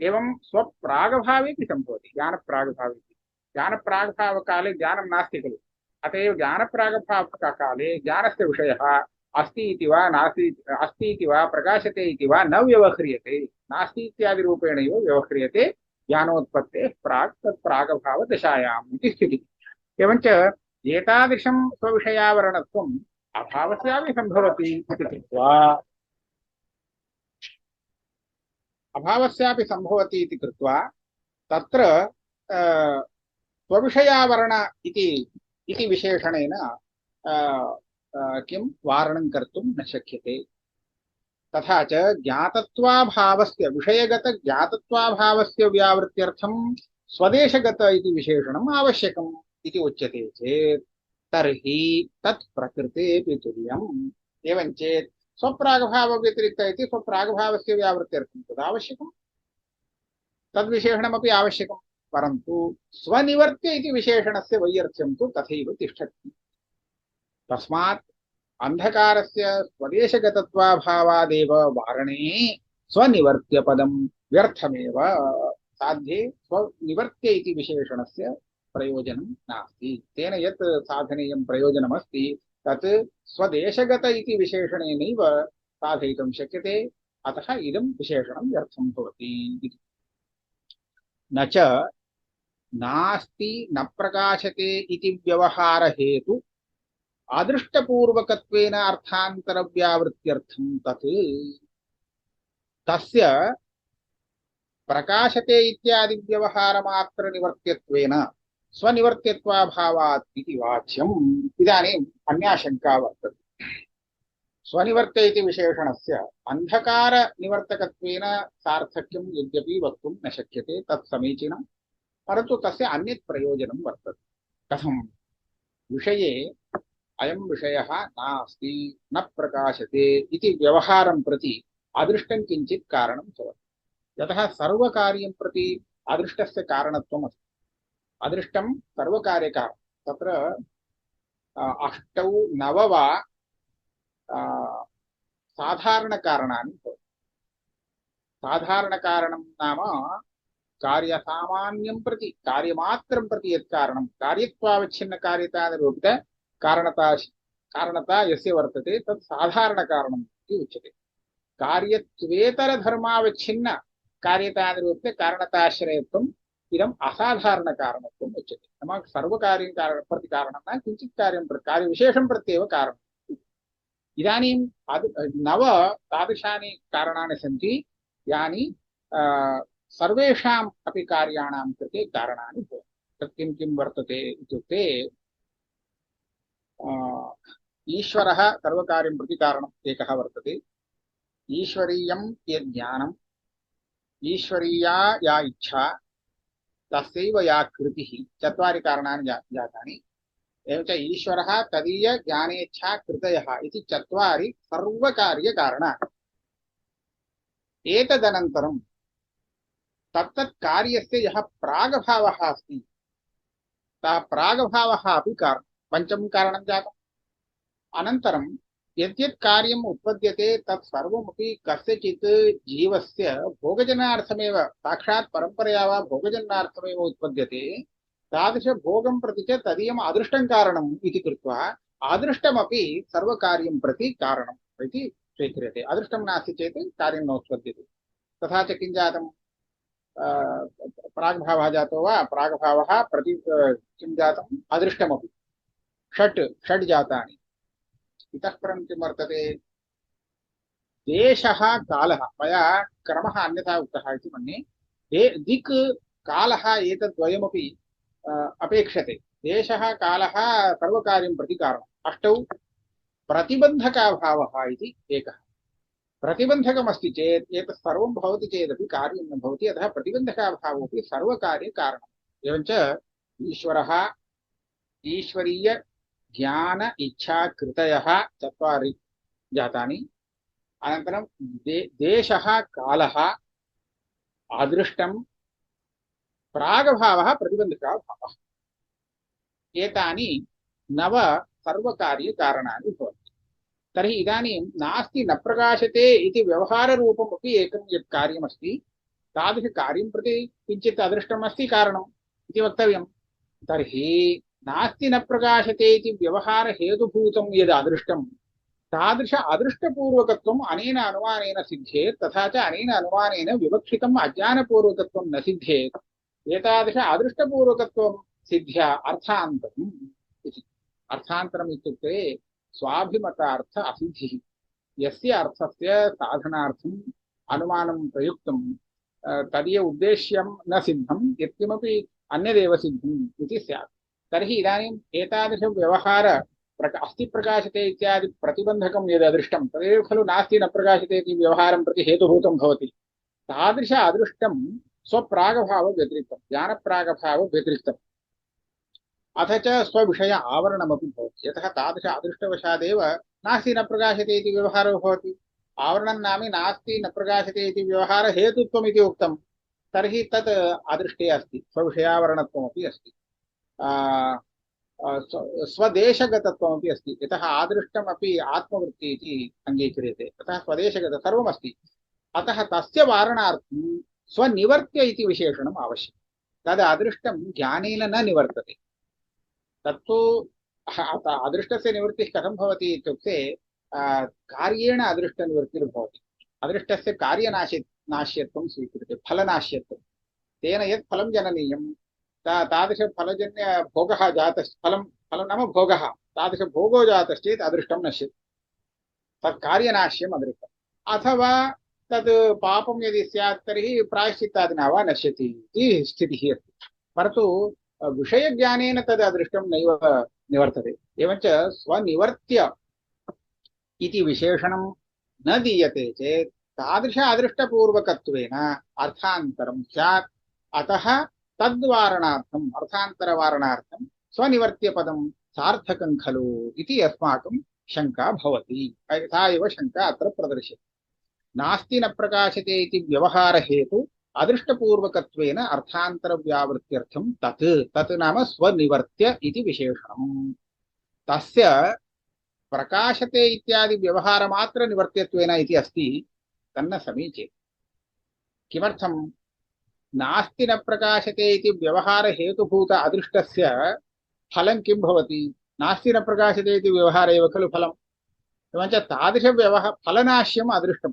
एवं स्वप्रागभावेऽपि सम्भवति, ज्ञानप्रागभावेऽपि। ज्ञानप्रागभावकाले ज्ञानं नास्ति खलु, अत एव ज्ञानप्रागभावकाले ज्ञानस्य विषयः अस्ति इति वा नास्ति, अस्ति इति वा प्रकाशते इति वा न व्यवह्रियते, नास्ति इत्यादि रूपेणैव व्यवह्रियते ज्ञानोत्पत्तेः प्राक् तत्प्रागभावदशायाम् इति स्थितिः। एवञ्च एतादृशं स्वविषयावरणत्वम् अभावस्यापि सम्भवति इति कृत्वा अभावस्यापि सम्भवति इति कृत्वा तत्र स्वविषयावरण इति विशेषणेन किं वारणं कर्तुं न शक्यते। तथा च ज्ञातत्वाभावस्य विषयगतज्ञातत्वाभावस्य व्यावृत्त्यर्थं स्वदेशगत इति विशेषणम् आवश्यकम् इति उच्यते चेत् तर्हि तत् प्रकृतेऽपि तुल्यम्। एवं चेत् स्वप्रागभावव्यतिरिक्त इति स्वप्रागभावस्य व्यावृत्त्यर्थं तदावश्यकम्, तद्विशेषणमपि आवश्यकम्। परन्तु स्वनिवर्त्य इति विशेषणस्य वैयर्थ्यं तु तथैव तिष्ठति। तस्मात् अंधकारस्य स्वदेशगतत्वाभावादेव वारणे स्वनिवर्त्यपदं व्यर्थमेव साध्ये। स्वनिवर्त्य इति विशेषणस्य प्रयोजनं नास्ति। तेन यत् साधनीयं प्रयोजनमस्ति तत् स्वदेशगत इति विशेषणेनैव साधयितुं शक्यते। अतः इदं विशेषणं व्यर्थं भवति। न च नास्ति न प्रकाशते इति व्यवहारहेतु अदृष्टपूर्वकत्वेन अर्थान्तरव्यावृत्त्यर्थं तत् तस्य प्रकाशते इत्यादि व्यवहारमात्र निवर्त्यत्वेन स्वनिवर्त्यत्वाभावात् इति वाच्यम्। इदानीम् अन्या शङ्का वर्तते। स्वनिवर्त्य इति विशेषणस्य अन्धकारनिवर्तकत्वेन सार्थक्यं यद्यपि वक्तुं न शक्यते, तत् समीचीनं, परन्तु तस्य अन्यत् प्रयोजनं वर्तते। कथं? विषये अयं विषयः नास्ति, न प्रकाशते इति व्यवहारं प्रति अदृष्टं किञ्चित् कारणं भवति। यतः सर्वकार्यं प्रति अदृष्टस्य कारणत्वम् अस्ति। अदृष्टं सर्वकार्यकारणं। तत्र अष्टौ नव वा साधारणकारणानि भवन्ति। साधारणकारणं नाम कार्यसामान्यं प्रति, कार्यमात्रं प्रति यत् कारणं, कार्यत्वावच्छिन्नकार्यतानिरूपित कारणता यस्य वर्तते तत् साधारणकारणम् इति उच्यते। कार्यत्वेतरधर्मावच्छिन्न कार्यतानिरूपित कारणताश्रयत्वम् इदम् असाधारणकारणत्वम् उच्यते। नाम सर्वकार्यं प्रति कारणं न, किञ्चित् कार्यविशेषं प्रत्येव कारणम्। इदानीं नव तादृशानि कारणानि सन्ति यानि सर्वेषाम् अपि कार्याणां कृते कारणानि भवन्ति। तत् किं किं वर्तते इत्युक्ते ईश्वरः सर्वकार्यं प्रति कारणम् एकः वर्तते। ईश्वरीयं यद् ज्ञानम्, ईश्वरीया या इच्छा, तस्यैव या कृतिः, चत्वारि कारणानि जातानि। एवं च ईश्वरः, तदीय ज्ञानेच्छा, कृतयः इति चत्वारि सर्वकार्यकारणानि। एतदनन्तरं तत्तत् कार्यस्य यः प्रागभावः अस्ति, सः प्रागभावः अपि कारणं, पञ्चमं कारणं जातम्। अनन्तरं यद्यत् कार्यम् उत्पद्यते तत् सर्वमपि कस्यचित् जीवस्य भोगजनार्थमेव, साक्षात् परम्परया वा भोगजनार्थमेव उत्पद्यते। तादृशभोगं प्रति च तदीयम् अदृष्टं कारणम् इति कृत्वा अदृष्टमपि सर्वकार्यं प्रति कारणम् इति स्वीक्रियते। अदृष्टं नास्ति चेत् कार्यं नोत्पद्यते। तथा च किं जातं? प्राग्भावः जातो वा, प्राग्भावः प्रति किं जातम्? अदृष्टमपि। षट् जातानि। इतः परं किं वर्तते? देशः, कालः, मया क्रमः अन्यथा उक्तः इति मन्ये। दिक् कालः एतद्वयमपि अपेक्षते। देशः कालः सर्वकार्यं प्रति कारणम्। अष्टौ प्रतिबन्धकाभावः इति एकः। प्रतिबन्धकमस्ति चेत् एतत् सर्वं भवति चेदपि कार्यं न भवति। अतः प्रतिबन्धकाभावोऽपि सर्वकार्यकारणम्। एवञ्च ईश्वरः, ईश्वरीय ज्ञान इच्छा कृतयः चत्वारि जातानि। अनन्तरं देशः, कालः, अदृष्टं, प्रागभावः, प्रतिबन्धकाभावः। एतानि नव सर्वकार्यकारणानि भवन्ति। तर्हि इदानीं नास्ति न प्रकाशते इति व्यवहाररूपमपि एकं यत् कार्यमस्ति, तादृशकार्यं प्रति किञ्चित् अदृष्टम् अस्ति कारणम् इति वक्तव्यं। तर्हि नास्ति न प्रकाशते इति व्यवहारहेतुभूतं यद् अदृष्टं, तादृश अदृष्टपूर्वकत्वम् अनेन अनुमानेन सिद्धेत्। तथा च अनेन अनुमानेन विवक्षितम् अज्ञानपूर्वकत्वं न सिद्धेत्। एतादृश अदृष्टपूर्वकत्वं सिद्ध्या अर्थान्तरम् इति। अर्थान्तरम् इत्युक्ते स्वाभिमतार्थ असिद्धिः। यस्य अर्थस्य साधनार्थम् अनुमानं प्रयुक्तं तदीय उद्देश्यं न सिद्धं, यत्किमपि अन्यदेव सिद्धम् इति स्यात्। तर्हि इदानीम् एतादृश व्यवहार अस्ति प्रकाशते इत्यादि प्रतिबन्धकं यद् अदृष्टं तदेव खलु नास्ति न प्रकाशते इति व्यवहारं प्रति हेतुभूतं भवति। तादृश अदृष्टं स्वप्रागभावव्यतिरिक्तं, ज्ञानप्रागभावव्यतिरिक्तम्, अथ च स्वविषय आवरणमपि भवति। यतः तादृश अदृष्टवशादेव नास्ति न प्रकाशते इति व्यवहारो भवति। आवरणं नाम नास्ति न प्रकाशते इति व्यवहारहेतुत्वम् इति उक्तं। तर्हि तत् अदृष्टे अस्ति, स्वविषयावरणत्वमपि अस्ति, स्वदेशगतत्वमपि अस्ति। यतः आदृष्टमपि आत्मवृत्ति इति अङ्गीक्रियते, अतः स्वदेशगत सर्वमस्ति। अतः तस्य वारणार्थं स्वनिवर्त्य इति विशेषणम् आवश्यकं। तद् अदृष्टं ज्ञानेन न निवर्तते। तत्तु अदृष्टस्य निवृत्तिः कथं भवति इत्युक्ते कार्येण अदृष्टनिवृत्तिर्भवति। अदृष्टस्य कार्यनाश्यत्वं स्वीक्रियते, फलनाश्यत्वं। तेन यत् फलं जननीयं तादृशफलजन्यभोगः जातः, फलं नाम भोगः, तादृशभोगो जातश्चेत् अदृष्टं नश्यति। तत् कार्यनाश्यम् अदृष्टम्। अथवा तत् पापं यदि स्यात् तर्हि प्रायश्चित्तादिना वा नश्यति इति स्थितिः अस्ति। परन्तु विषयज्ञानेन तद् अदृष्टं नैव निवर्तते। एवञ्च स्वनिवर्त्य इति विशेषणं न दीयते चेत् तादृश अदृष्टपूर्वकत्वेन अर्थान्तरं स्यात्। अतः तद्वारणार्थम् अर्थान्तरवारणार्थं स्वनिवर्त्यपदं सार्थकं खलु इति अस्माकं शङ्का भवति। सा एव शङ्का अत्र प्रदर्श्यते। नास्ति न प्रकाशते इति व्यवहारहेतु अदृष्टपूर्वकत्वेन अर्थान्तरव्यावृत्त्यर्थं तत् तत् नाम स्वनिवर्त्य इति विशेषणम्। तस्य प्रकाशते इत्यादि व्यवहारमात्र निवर्त्यत्वेन इति अस्ति तन्न समीचीनम्। किमर्थं नास्ति न प्रकाशते इति व्यवहारहेतुभूत अदृष्टस्य फलं किं भवति? नास्ति न प्रकाशते इति व्यवहार एव खलु फलम्। एवञ्च तादृशव्यवहार फलनाश्यम् अदृष्टम्।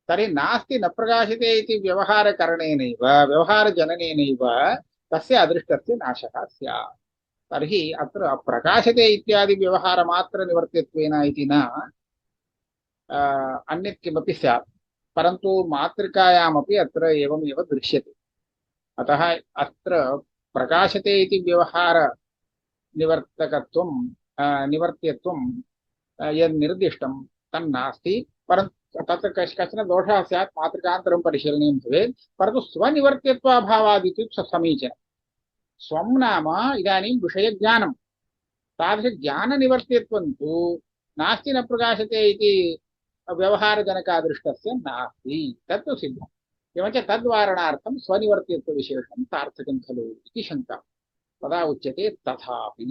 तर्हि नास्ति न प्रकाशते इति व्यवहारकरणेनैव व्यवहारजननेनैव तस्य अदृष्टस्य नाशः स्यात्। तर्हि अत्र प्रकाशते इत्यादि व्यवहारमात्र निवर्त्यत्वेन इति न अन्यत् किमपि स्यात्। परन्तु मातृकायामपि अत्र एवमेव दृश्यते। अतः अत्र प्रकाशते इति व्यवहार निवर्तकत्वं निवर्त्यत्वं यद् निर्दिष्टं तन्नास्ति। परन्तु तत्र कश्चन दोषः स्यात्, मातृकान्तरं परिशीलनीयं भवेत्। परन्तु स्वनिवर्त्यत्वाभावादिति समीचीनम्। स्वं नाम इदानीं विषयज्ञानं, तादृशज्ञाननिवर्त्यत्वं तु नास्ति न प्रकाशते इति व्यवहारजनकादृष्टस्य नास्ति, तत्तु सिद्धम्। एवञ्च तद्वारणार्थं स्वनिवर्त्यत्वविशेषं सार्थकं खलु इति शङ्का। तदा उच्यते तथापि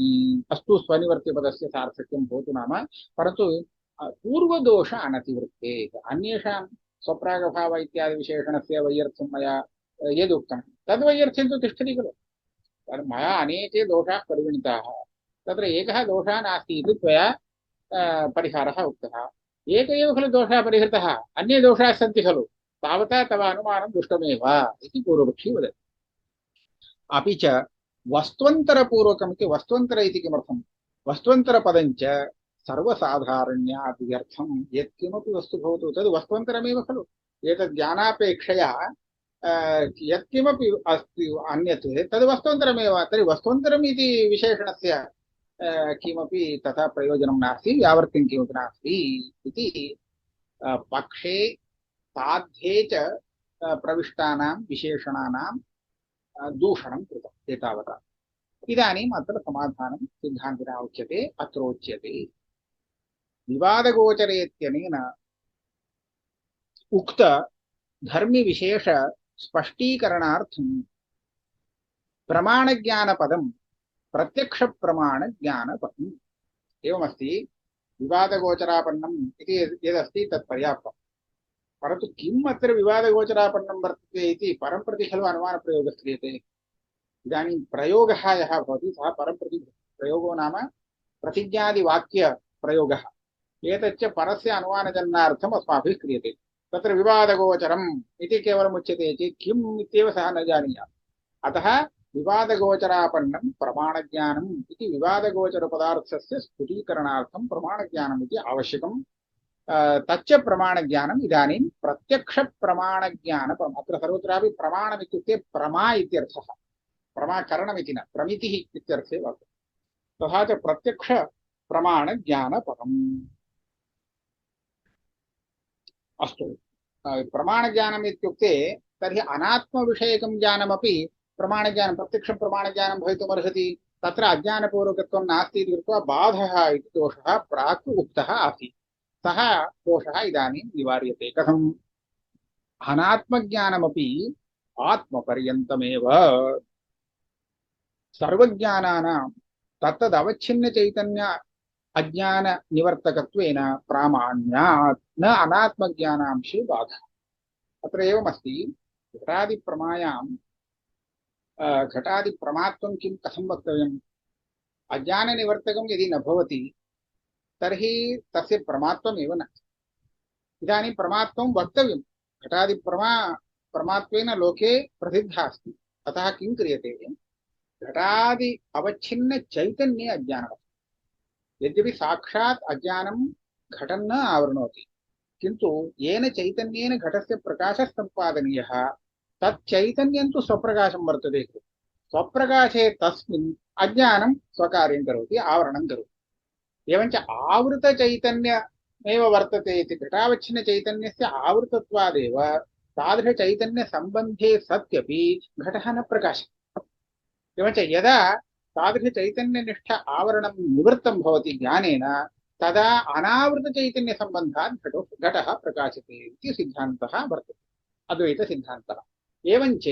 अस्तु स्वनिवर्त्यपदस्य सार्थक्यं भवतु नाम, परन्तु पूर्वदोष अनतिवृत्तेः। अन्येषां स्वप्रागभाव इत्यादि विशेषणस्य वैयर्थ्यं मया यदुक्तं तद्वैयर्थ्यं तु तिष्ठति खलु। मया अनेके दोषाः परिगणिताः, तत्र एकः दोषः नास्ति इति त्वया परिहारः उक्तः। एक एव खलु दोषः परिहृतः, अन्ये दोषाः सन्ति खलु, तावता तव अनुमानं दुष्टमेव इति पूर्वपक्षी वदति। अपि च वस्त्वन्तरपूर्वकम् इति वस्त्वन्तर इति किमर्थं? वस्त्वन्तरपदञ्च सर्वसाधारण्यार्थं यत्किमपि वस्तु भवतु तद् वस्त्वन्तरमेव खलु। एतद् ज्ञानापेक्षया यत्किमपि अस्ति अन्यत् तद् वस्त्वन्तरमेव। तर्हि वस्त्वन्तरम् इति विशेषणस्य किमपि तथा प्रयोजनं नास्ति, व्यावर्त्यं किमपि नास्ति इति पक्षे साध्ये च प्रविष्टानां विशेषणानां दूषणं कृतम् एतावता। इदानीम् अत्र समाधानं सिद्धान्तिना उच्यते। अत्रोच्यते विवादगोचरेत्यनेन उक्त धर्मिविशेष स्पष्टीकरणार्थं प्रमाणज्ञानपदं प्रत्यक्षप्रमाणज्ञानपदम्। एवमस्ति, विवादगोचरापन्नम् इति यदस्ति तत् पर्याप्तं। परन्तु किम् अत्र विवादगोचरापन्नं वर्तते इति परं प्रति खलु अनुमानप्रयोगः क्रियते। इदानीं प्रयोगः यः भवति सः परं प्रति प्रयोगो नाम प्रतिज्ञादिवाक्यप्रयोगः। एतच्च परस्य अनुमानजन्यार्थम् अस्माभिः क्रियते। तत्र विवादगोचरम् इति केवलम् उच्यते चेत् किम् इत्येव सः न जानीयात्। अतः विवादगोचरापन्नं प्रमाणज्ञानम् इति विवादगोचरपदार्थस्य स्फुटीकरणार्थं प्रमाणज्ञानम् इति आवश्यकम्। तच्च प्रमाणज्ञानम् इदानीं प्रत्यक्षप्रमाणज्ञानम्। अत्र सर्वत्रापि प्रमाणमित्युक्ते प्रमा इत्यर्थः, प्रमाकरणमिति न, प्रमितिः इत्यर्थे वर्तते। तथा च प्रत्यक्षप्रमाणज्ञानपदम्। अस्तु, प्रमाणज्ञानम् इत्युक्ते तर्हि अनात्मविषयकं ज्ञानमपि प्रमाणज्ञानं प्रत्यक्षप्रमाणज्ञानं भवितुमर्हति। तत्र अज्ञानपूर्वकत्वं नास्ति इति कृत्वा बाधः इति दोषः प्राक् उक्तः आसीत्। सः दोषः इदानीं निवार्यते। कथम्? अनात्मज्ञानमपि आत्मपर्यन्तमेव सर्वज्ञानानां तत्तदवच्छिन्नचैतन्य अज्ञाननिवर्तकत्वेन प्रामाण्यात् न अनात्मज्ञानांशे बाधः। अत्र एवमस्ति, घटादिप्रमायां घटादिप्रमात्वं किं कथं वक्तव्यम्? अज्ञाननिवर्तकं यदि न भवति तर्हि तस्य प्रमात्वमेव न। इदानीं प्रमात्वं वक्तव्यं। प्रमात्वेन लोके प्रसिद्धः अस्ति। अतः किं क्रियते? घटादि अवच्छिन्न चैतन्ये अज्ञानम्। यद्यपि साक्षात् अज्ञानं घटं न आवृणोति, किन्तु येन चैतन्येन घटस्य प्रकाशः सम्पादनीयः तत् चैतन्यं तु स्वप्रकाशं वर्तते। स्वप्रकाशे तस्मिन् अज्ञानं स्वकार्यं करोति, आवरणं करोति। एवञ्च आवृतचैतन्यमेव वर्तते इति घटावच्छिन्नचैतन्यस्य आवृतत्वादेव तादृशचैतन्यसम्बन्धे सत्यपि घटः न प्रकाशते। एवञ्च यदा तादृशचैतन्यनिष्ठ आवरणं निवृत्तं भवति ज्ञानेन तदा अनावृतचैतन्यसम्बन्धात् घटः प्रकाशते इति सिद्धान्तः वर्तते, अद्वैतसिद्धान्तः। एवञ्च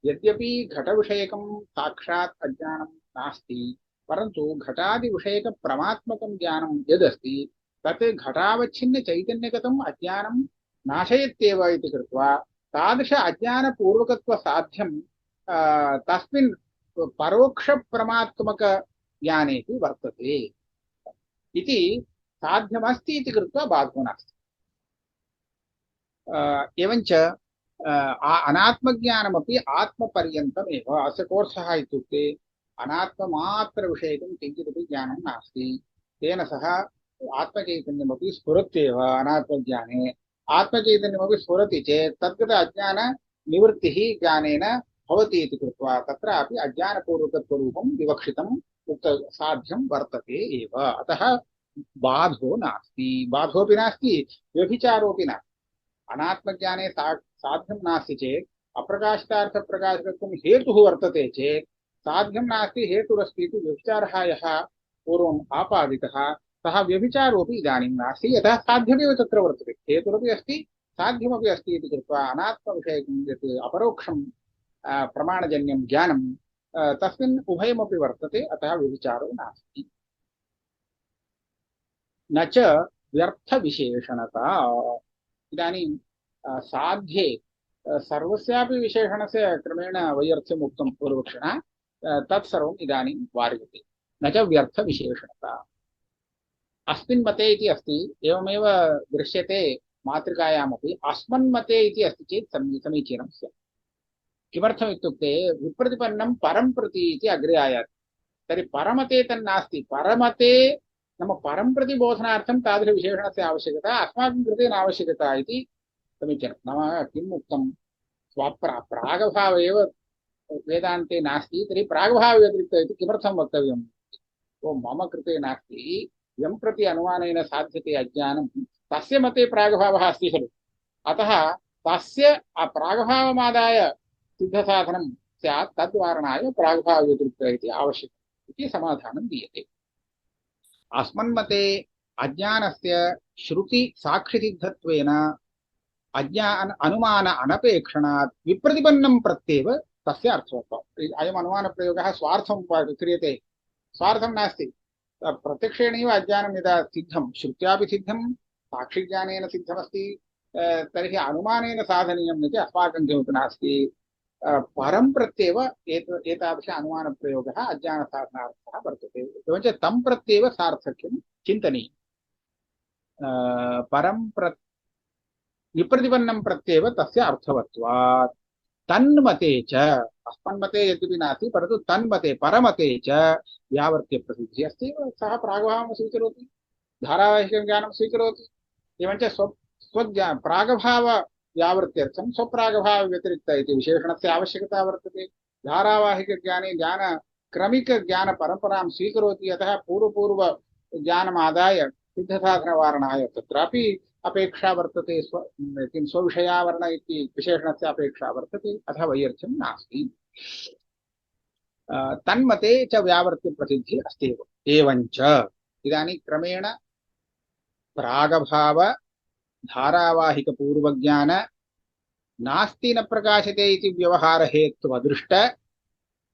यद्यपि घटविषयकं साक्षात् अज्ञानं नास्ति, परन्तु घटादिविषयकप्रमात्मकं ज्ञानं यदस्ति तत् घटावच्छिन्नचैतन्यगतम् अज्ञानं नाशयत्येव इति कृत्वा तादृश अज्ञानपूर्वकत्वसाध्यं तस्मिन् परोक्षप्रमात्मकज्ञानेऽपि वर्तते इति साध्यमस्ति इति कृत्वा बाधो नास्ति। एवञ्च अनात्मज्ञानमपि आत्मपर्यन्तमेव। अस्य कोर्सः इत्युक्ते अनात्ममात्रविषयकं किञ्चिदपि ज्ञानं नास्ति, तेन सह आत्मचैतन्यमपि स्फुरत्येव। अनात्मज्ञाने आत्मचैतन्यमपि स्फुरति चेत् तद्गत अज्ञाननिवृत्तिः ज्ञानेन भवति इति कृत्वा तत्रापि अज्ञानपूर्वकत्वरूपं विवक्षितम् साध्यं वर्तते एव। अतः बाधो नास्ति, बाधोऽपि नास्ति, व्यभिचारोऽपि नास्ति। अनात्मज्ञाने साध्यं नास्ति चेत् अप्रकाशितार्थप्रकाशकत्वं हेतुः वर्तते चेत् साध्यं नास्ति हेतुरस्ति इति व्यभिचारः यः पूर्वम् आपादितः सः व्यभिचारोऽपि इदानीं नास्ति, यतः साध्यमेव तत्र वर्तते। हेतुरपि अस्ति साध्यमपि अस्ति इति कृत्वा अनात्मविषयकं यत् अपरोक्षं प्रमाणजन्यं ज्ञानं तस्मिन् उभयमपि वर्तते, अतः व्यभिचारो नास्ति। न च व्यर्थविशेषणता। इदानीं साध्ये सर्वस्यापि विशेषणस्य क्रमेण वैयर्थ्यम् उक्तं पूर्वक्षिणा, तत्सर्वम् इदानीं वार्यते। न च व्यर्थविशेषणता। अस्मिन् मते इति अस्ति, एवमेव दृश्यते मातृकायामपि। अस्मन्मते इति अस्ति चेत् समीचीनं स्यात्। किमर्थम् इत्युक्ते विप्रतिपन्नं परं प्रति इति अग्रे आयाति। तर्हि परमते तन्नास्ति। परमते नाम परं प्रति बोधनार्थं तादृशविशेषणस्य आवश्यकता अस्माकं कृते नावश्यकता इति समीचीनं। नाम किम् उक्तं, प्रागभाव एव वेदान्ते नास्ति, तर्हि प्रागभावव्यतिरिक्तः इति किमर्थं वक्तव्यम्? ओ मम कृते नास्ति, यं प्रति अनुमानेन साध्यते अज्ञानं तस्य मते प्रागभावः अस्ति खलु, अतः तस्य प्रागभावमादाय सिद्धसाधनं स्यात्, तद्वारणाय प्रागभावव्यतिरिक्तः इति आवश्यकम् इति समाधानं दीयते। अस्मन्मते अज्ञानस्य श्रुति साक्षिसिद्धत्वेन अज्ञान अनुमान अनपेक्षणात् विप्रतिपन्नं प्रत्येव तस्य अर्थवत्वम्। अयम् अनुमानप्रयोगः स्वार्थं क्रियते, स्वार्थं नास्ति। प्रत्यक्षेणैव अज्ञानं यदा सिद्धं, श्रुत्यापि सिद्धं, साक्षिज्ञानेन सिद्धमस्ति, तर्हि अनुमानेन साधनीयम् इति अस्माकं किमपि नास्ति। परं प्रत्येव एतादृश अनुमानप्रयोगः अज्ञानसाधनार्थः वर्तते। एवञ्च तं प्रत्येव सार्थक्यं चिन्तनीयम्। परं विप्रतिपन्नं प्रत्येव तस्य अर्थवत्वात्। तन्मते च, अस्मन्मते यद्यपि नास्ति परन्तु तन्मते परमते च व्यावर्त्यप्रसिद्धिः अस्ति। सः प्रागभावं स्वीकरोति, धारावाहिकं ज्ञानं स्वीकरोति, एवञ्च प्रागभाव व्यावृत्त्यर्थं स्वप्रागभावव्यतिरिक्त इति विशेषणस्य आवश्यकता वर्तते। धारावाहिकज्ञाने ज्ञानक्रमिकज्ञानपरम्परां स्वीकरोति, अतः पूर्वपूर्वज्ञानमादाय सिद्धसाधनवारणाय तत्रापि अपेक्षा वर्तते। स्वविषयावरण इति विशेषणस्य अपेक्षा वर्तते, अतः वैयर्थ्यं नास्ति। तन्मते च व्यावर्त्यप्रसिद्धिः अस्ति एव। एवञ्च इदानीं क्रमेण प्रागभाव धारावाहिकपूर्वज्ञान नास्ति न प्रकाशते इति व्यवहारहेत्वदृष्ट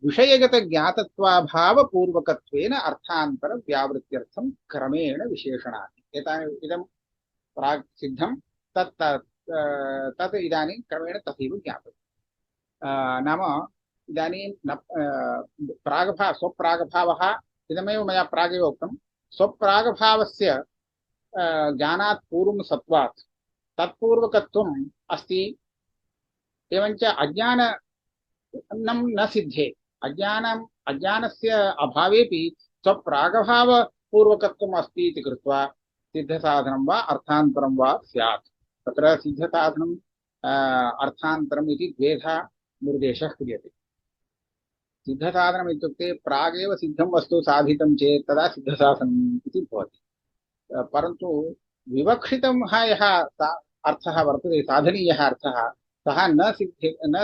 विषयगतज्ञातत्वाभावपूर्वकत्वेन अर्थान्तरव्यावृत्त्यर्थं क्रमेण विशेषणानि इदं प्राक् सिद्धं तत् इदानीं क्रमेण तथैव ज्ञातव्यं। नाम इदानीं स्वप्रागभावः इदमेव मया प्रागेव उक्तं। स्वप्रागभावस्य ज्ञानात् पूर्वं सत्त्वात् तत्पूर्वकत्वम् अस्ति। एवञ्च अज्ञानं न सिद्धे, अज्ञानस्य अभावेपि स्वप्रागभावपूर्वकत्वम् अस्ति इति कृत्वा सिद्धसाधनं वा अर्थान्तरं वा स्यात्। तत्र सिद्धसाधनम् अर्थान्तरम् इति द्वेधा निर्देशः क्रियते। सिद्धसाधनम् इत्युक्ते प्रागेव सिद्धं वस्तु साधितं चेत् तदा सिद्धसाधनम् इति भवति। परन्तु विवक्षितं यः अर्थः वर्तते, साधनीयः अर्थः, सः न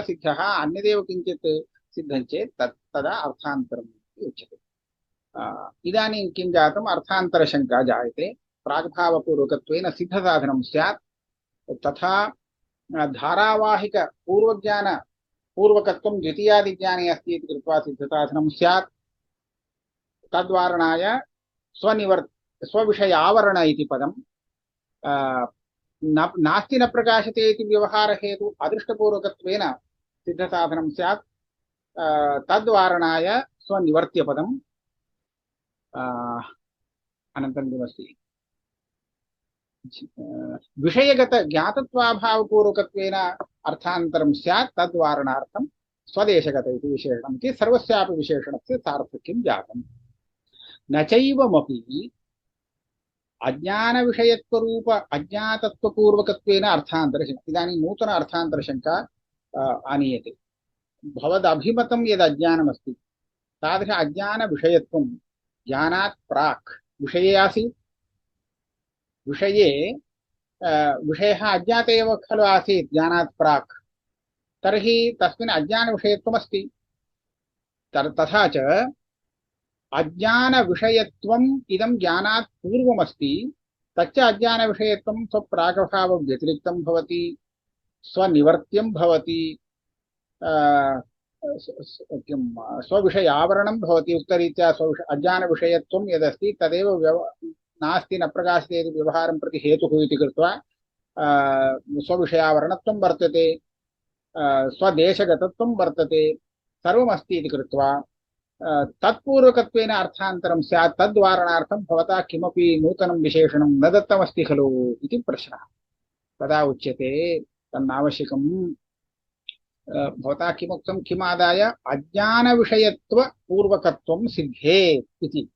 सिद्धः, अन्यदेव किञ्चित् सिद्धं चेत् तदा अर्थान्तरम् इति उच्यते। इदानीं किं जातम्, अर्थान्तरशङ्का जायते। प्राग्भावपूर्वकत्वेन सिद्धसाधनं स्यात्, तथा धारावाहिक पूर्वकत्वं द्वितीयादिज्ञाने अस्ति इति कृत्वा सिद्धसाधनं स्यात्। तद्वारणाय स्वविषयावरण इति पदं नास्ति न प्रकाशते इति व्यवहारहेतु अदृष्टपूर्वकत्वेन सिद्धसाधनं स्यात्। तद्वारणाय स्वनिवर्त्यपदम् अनन्तरं किमस्ति, विषयगत ज्ञातत्वाभावपूर्वकत्वेन अर्थान्तरं स्यात्, तद्वारणार्थं स्वदेशगत इति विशेषणम् इति सर्वस्यापि विशेषणस्य सार्थक्यं जातम्। न चैवमपि अज्ञानविषयत्वरूप अज्ञातत्वपूर्वकत्वेन अर्थान्तरशङ्का, इदानीं नूतन अर्थान्तरशङ्का आनीयते। भवदभिमतं यद् अज्ञानमस्ति तादृश अज्ञानविषयत्वं ज्ञानात् प्राक् विषये आसीत्, विषये विषयः अज्ञाते एव खलु आसीत् ज्ञानात् प्राक्, तर्हि तस्मिन् अज्ञानविषयत्वमस्ति। तथा च अज्ञानविषयत्वम् इदं ज्ञानात् पूर्वमस्ति, तच्च अज्ञानविषयत्वं स्वप्रागभावव्यतिरिक्तं भवति, स्वनिवर्त्यं भवति, स्वविषयावरणं भवति। उक्तरीत्या अज्ञानविषयत्वं यदस्ति तदेव नास्ति न प्रकाशते इति व्यवहारं प्रति हेतुः इति कृत्वा स्वविषयावरणत्वं वर्तते, स्वदेशगतत्वं वर्तते, सर्वमस्ति इति कृत्वा तत्पूर्वकत्वेन अर्थान्तरं स्यात्। तद्वारणार्थं भवता किमपि नूतनं विशेषणं न दत्तमस्ति खलु इति प्रश्नः। तदा उच्यते तन्नावश्यकं। भवता किमुक्तं, किमादाय अज्ञानविषयत्वपूर्वकत्वं सिद्धेत् इति।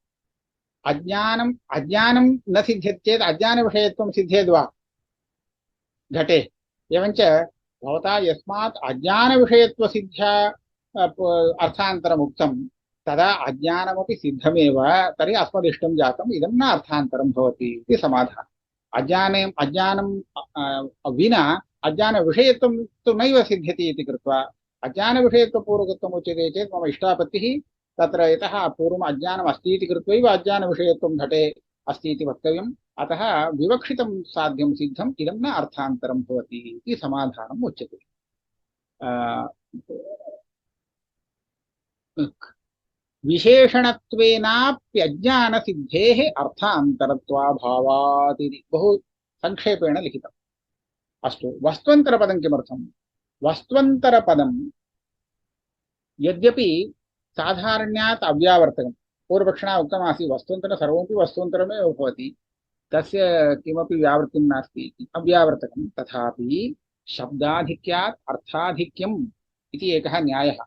अज्ञानं न सिद्ध्यति चेत् अज्ञानविषयत्वं सिद्ध्येद् वा घटे? एवञ्च भवता यस्मात् अज्ञानविषयत्वसिद्ध्या अर्थान्तरमुक्तं तदा अज्ञानमपि सिद्धमेव, तर्हि अस्मदिष्टं जातम्, इदं न अर्थान्तरं भवति इति समाधानम्। अज्ञानं विना अज्ञानविषयत्वं तु नैव सिद्ध्यति इति कृत्वा अज्ञानविषयत्वपूर्वकत्वम् उच्यते चेत् मम इष्टापत्तिः तत्र यतः पूर्वम् अज्ञानम् अस्ति इति कृत्वैव अज्ञानविषयत्वं घटे अस्ति इति वक्तव्यम्। अतः विवक्षितं साध्यं सिद्धम्, इदं न अर्थान्तरं भवति इति समाधानम् उच्यते। विशेषणत्वेनाप्यज्ञानसिद्धेः अर्थान्तरत्वाभावात् इति बहु संक्षेपेण लिखितम्। अस्तु, वस्त्वन्तरपदं किमर्थम्? वस्त्वन्तरपदं यद्यपि साधारण्यात् अव्यावर्तकं, पूर्वपक्षिणा उक्तमासीत् वस्त्वन्तरं सर्वमपि वस्त्वन्तरमेव भवति, तस्य किमपि व्यावृत्तिं नास्ति, अव्यावर्तकं, तथापि शब्दाधिक्यात् अर्थाधिक्यम् इति एकः न्यायः।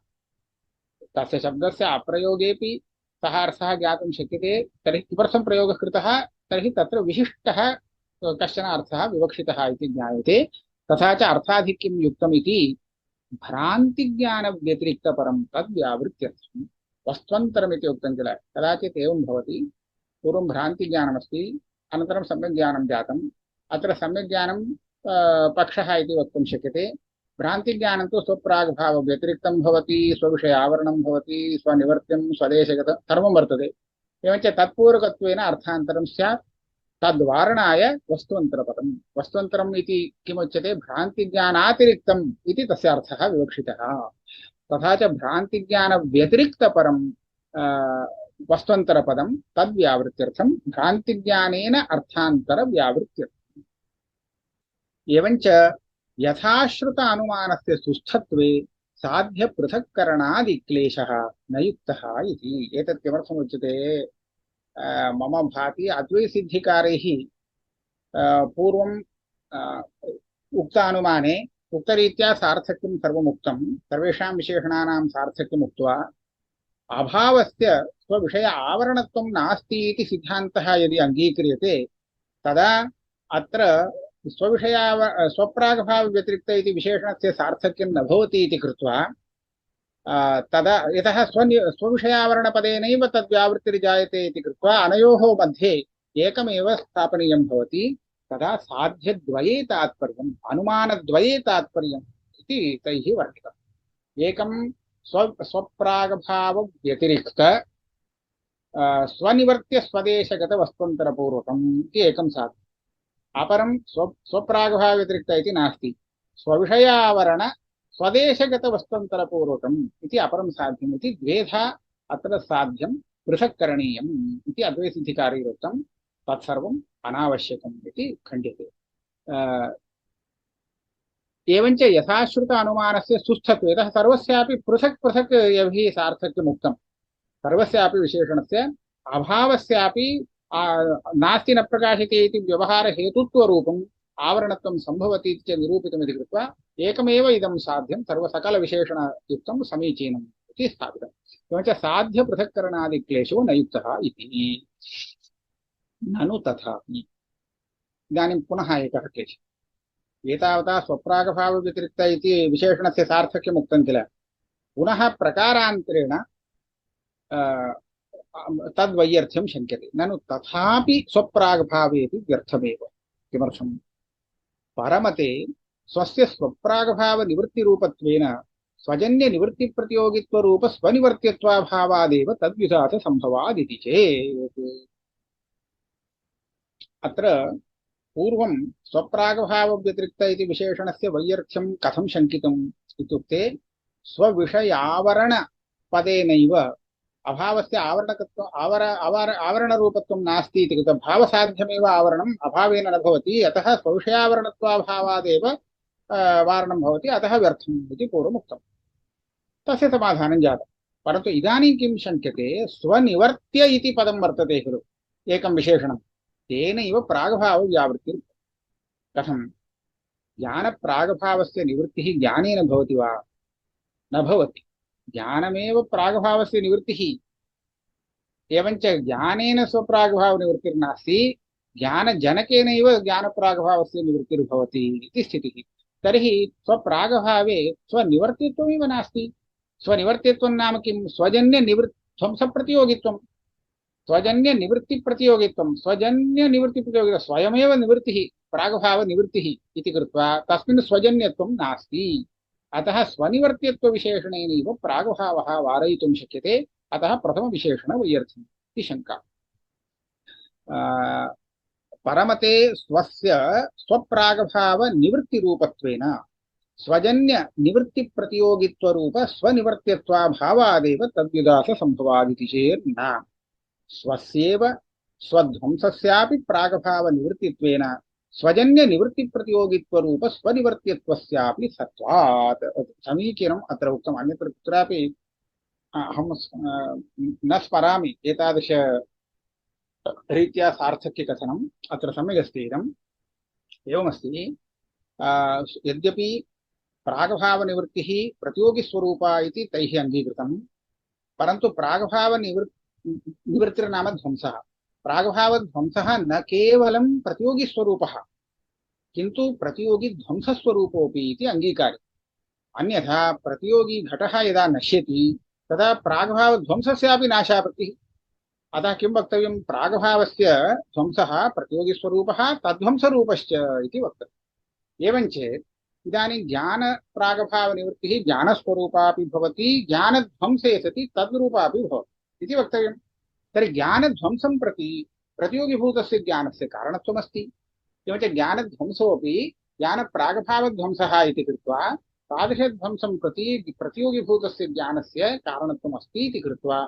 तस्य शब्दस्य अप्रयोगेपि सः अर्थः ज्ञातुं शक्यते। तर्हि किमर्थं प्रयोगः कृतः? तर्हि तत्र विशिष्टः कश्चन अर्थः विवक्षितः इति ज्ञायते। तथा च अर्थाधिक्यं युक्तम् इति भ्रान्तिज्ञानव्यतिरिक्तपरं तद्व्यावृत्त्यर्थं वस्त्वन्तरमिति उक्तं किल। कदाचित् एवं भवति, पूर्वं भ्रान्तिज्ञानमस्ति, अनन्तरं सम्यग्ज्ञानं जातम्। अत्र सम्यग्ज्ञानं पक्षः इति वक्तुं शक्यते। भ्रान्तिज्ञानं तु स्वप्राग्भावव्यतिरिक्तं भवति, स्वविषयावरणं भवति, स्वनिवर्त्यं स्वदेशगतं सर्वं वर्तते। एवञ्च तत्पूर्वकत्वेन अर्थान्तरं स्यात्, तद्वारणाय वस्तुअन्तरपदम्। वस्तुअन्तरम् इति किमुच्यते? भ्रान्तिज्ञानातिरिक्तम् इति तस्य अर्थः विवक्षितः। तथा च भ्रान्तिज्ञानव्यतिरिक्तपरं वस्तुअन्तरपदं तद्व्यावृत्त्यर्थं भ्रान्तिज्ञानेन अर्थान्तरव्यावृत्त्यर्थम्। एवञ्च यथाश्रुत अनुमानस्य सुस्थत्वे साध्य पृथक्करणादिक्लेशः न युक्तः इति। एतत् किमर्थमुच्यते? मम भाति अद्वैतसिद्धिकारैः पूर्वम् उक्तानुमाने उक्तरीत्या सार्थक्यं सर्वमुक्तं, सर्वेषां विशेषणानां सार्थक्यम् उक्त्वा अभावस्य स्वविषय आवरणत्वं नास्ति इति सिद्धान्तः यदि अङ्गीक्रियते, तदा अत्र स्वप्रागभावव्यतिरिक्त इति विशेषणस्य सार्थक्यं न भवति इति कृत्वा तदा यतः स्वविषयावरणपदेनैव तद्व्यावृत्तिर्जायते इति कृत्वा अनयोः मध्ये एकमेव स्थापनीयं भवति। तदा साध्यद्वये तात्पर्यम् अनुमानद्वये तात्पर्यम् इति तैः वर्णितम्। एकं स्वप्रागभावव्यतिरिक्त स्वनिवर्त्य स्वदेशगतवस्त्वन्तरपूर्वकम् इति एकं साध्यम्। अपरं स्वप्रागभावव्यतिरिक्त इति नास्ति, स्वविषयावरण स्वदेशगतवस्त्वन्तरपूर्वकम् इति अपरं साध्यम् इति द्वेधा अत्र साध्यं पृथक् करणीयम् इति अद्वैतसिद्धिकारैरुक्तं। तत्सर्वम् अनावश्यकम् इति खण्ड्यते। एवञ्च यथाश्रुत अनुमानस्य सुस्थत्वे यतः सर्वस्यापि पृथक् पृथक् यभिः सार्थक्यमुक्तं, सर्वस्यापि विशेषणस्य अभावस्यापि नास्ति न प्रकाशिते इति व्यवहारहेतुत्वरूपम् आवरणत्वं सम्भवति इति च निरूपितमिति कृत्वा एकमेव इदं साध्यं सर्वसकलविशेषणयुक्तं समीचीनम् इति स्थापितम्। एवञ्च साध्यपृथक्करणादिक्लेशो न युक्तः इति। ननु तथापि इदानीं पुनः एकः क्लेशः। एतावता स्वप्रागभावव्यतिरिक्त इति विशेषणस्य सार्थक्यम् उक्तं किल, पुनः प्रकारान्तरेण तद्वैयर्थ्यं शङ्क्यते। ननु तथापि स्वप्रागभावेऽपि व्यर्थमेव। किमर्थम्? परमते स्वस्य स्वप्रागभावनिवृत्तिरूपत्वेन स्वजन्यनिवृत्तिप्रतियोगित्वरूपस्वनिवर्त्यत्वाभावादेव तद्विघातसम्भवादिति चेत् अत्र पूर्वं स्वप्रागभावव्यतिरिक्त इति विशेषणस्य वैयर्थ्यं कथं शङ्कितम् इत्युक्ते स्वविषयावरणपदेनैव अभावस्य आवरणरूपत्वं नास्ति इति कृत्वा भावसाध्यमेव आवरणम् अभावेन न भवति, अतः स्वविषयावरणत्वाभावादेव वारणं भवति, अतः व्यर्थम् इति पूर्वमुक्तम्। तस्य समाधानं जातं। परन्तु इदानीं किं शङ्क्यते, स्वनिवर्त्य इति पदं वर्तते खलु एकं विशेषणं, तेनैव प्रागभावव्यावृत्तिर् कथं? ज्ञानप्रागभावस्य निवृत्तिः ज्ञानेन भवति वा? न भवति। ज्ञानमेव प्रागभावस्य निवृत्तिः। एवञ्च ज्ञानेन स्वप्रागभावनिवृत्तिर्नास्ति, ज्ञानजनकेनैव ज्ञानप्रागभावस्य निवृत्तिर्भवति इति स्थितिः। तर्हि स्वप्रागभावे स्वनिवर्तित्वमेव नास्ति। स्वनिवर्तित्वं नाम किं? स्वजन्यनिवृत्तिध्वंसप्रतियोगित्वं, स्वजन्यनिवृत्तिप्रतियोगित्वं, स्वजन्यनिवृत्तिप्रतियोगित्वं स्वयमेव निवृत्तिः, प्रागभावनिवृत्तिः इति कृत्वा तस्मिन् स्वजन्यत्वं नास्ति। अतः स्वनिवर्त्यत्वविशेषणेनैव प्रागभावः वारयितुं शक्यते। अतः प्रथमविशेषणवैयर्थ्यम् इति शङ्का। परमते स्वस्य स्वप्रागभावनिवृत्तिरूपत्वेन स्वजन्यनिवृत्तिप्रतियोगित्वरूप स्वनिवर्त्यत्वाभावादेव तद्विघातसम्भवादिति चेत् न। स्वस्येव स्वध्वंसस्यापि प्रागभावनिवृत्तित्वेन स्वजन्यनिवृत्तिप्रतियोगित्वरूप स्वनिवर्त्यत्वस्यापि सत्त्वात्। समीचीनम् अत्र उक्तम्। अन्यत्र कुत्रापि अहं न स्मरामि एतादृशरीत्या सार्थक्यकथनम्। अत्र सम्यगस्ति इदम्। एवमस्ति, यद्यपि प्रागभावनिवृत्तिः प्रतियोगिस्वरूपा इति तैः अङ्गीकृतं, परन्तु प्रागभावनिवृत्तिर्नाम ध्वंसः। प्रागभावध्वंसः न केवलं प्रतियोगिस्वरूपः, किन्तु प्रतियोगिध्वंसस्वरूपोऽपि इति अङ्गीकार्यम्। अन्यथा प्रतियोगी घटः यदा नश्यति तदा प्रागभावध्वंसस्यापि नाशापत्तिः। अतः किं वक्तव्यं? प्रागभावस्य ध्वंसः प्रतियोगिस्वरूपः तद्ध्वंसरूपश्च इति वक्तव्यम्। एवञ्च इदानीं ज्ञानप्रागभावनिवृत्तिः ज्ञानस्वरूपापि भवति, ज्ञानध्वंसे सति तद्रूपापि भवति इति वक्तव्यम्। तर्हि ज्ञानध्वंसं प्रति प्रतियोगिभूतस्य ज्ञानस्य कारणत्वमस्ति। एवञ्च ज्ञानध्वंसोऽपि ज्ञानप्रागभावध्वंसः इति कृत्वा तादृशध्वंसं प्रति प्रतियोगिभूतस्य ज्ञानस्य कारणत्वमस्ति इति कृत्वा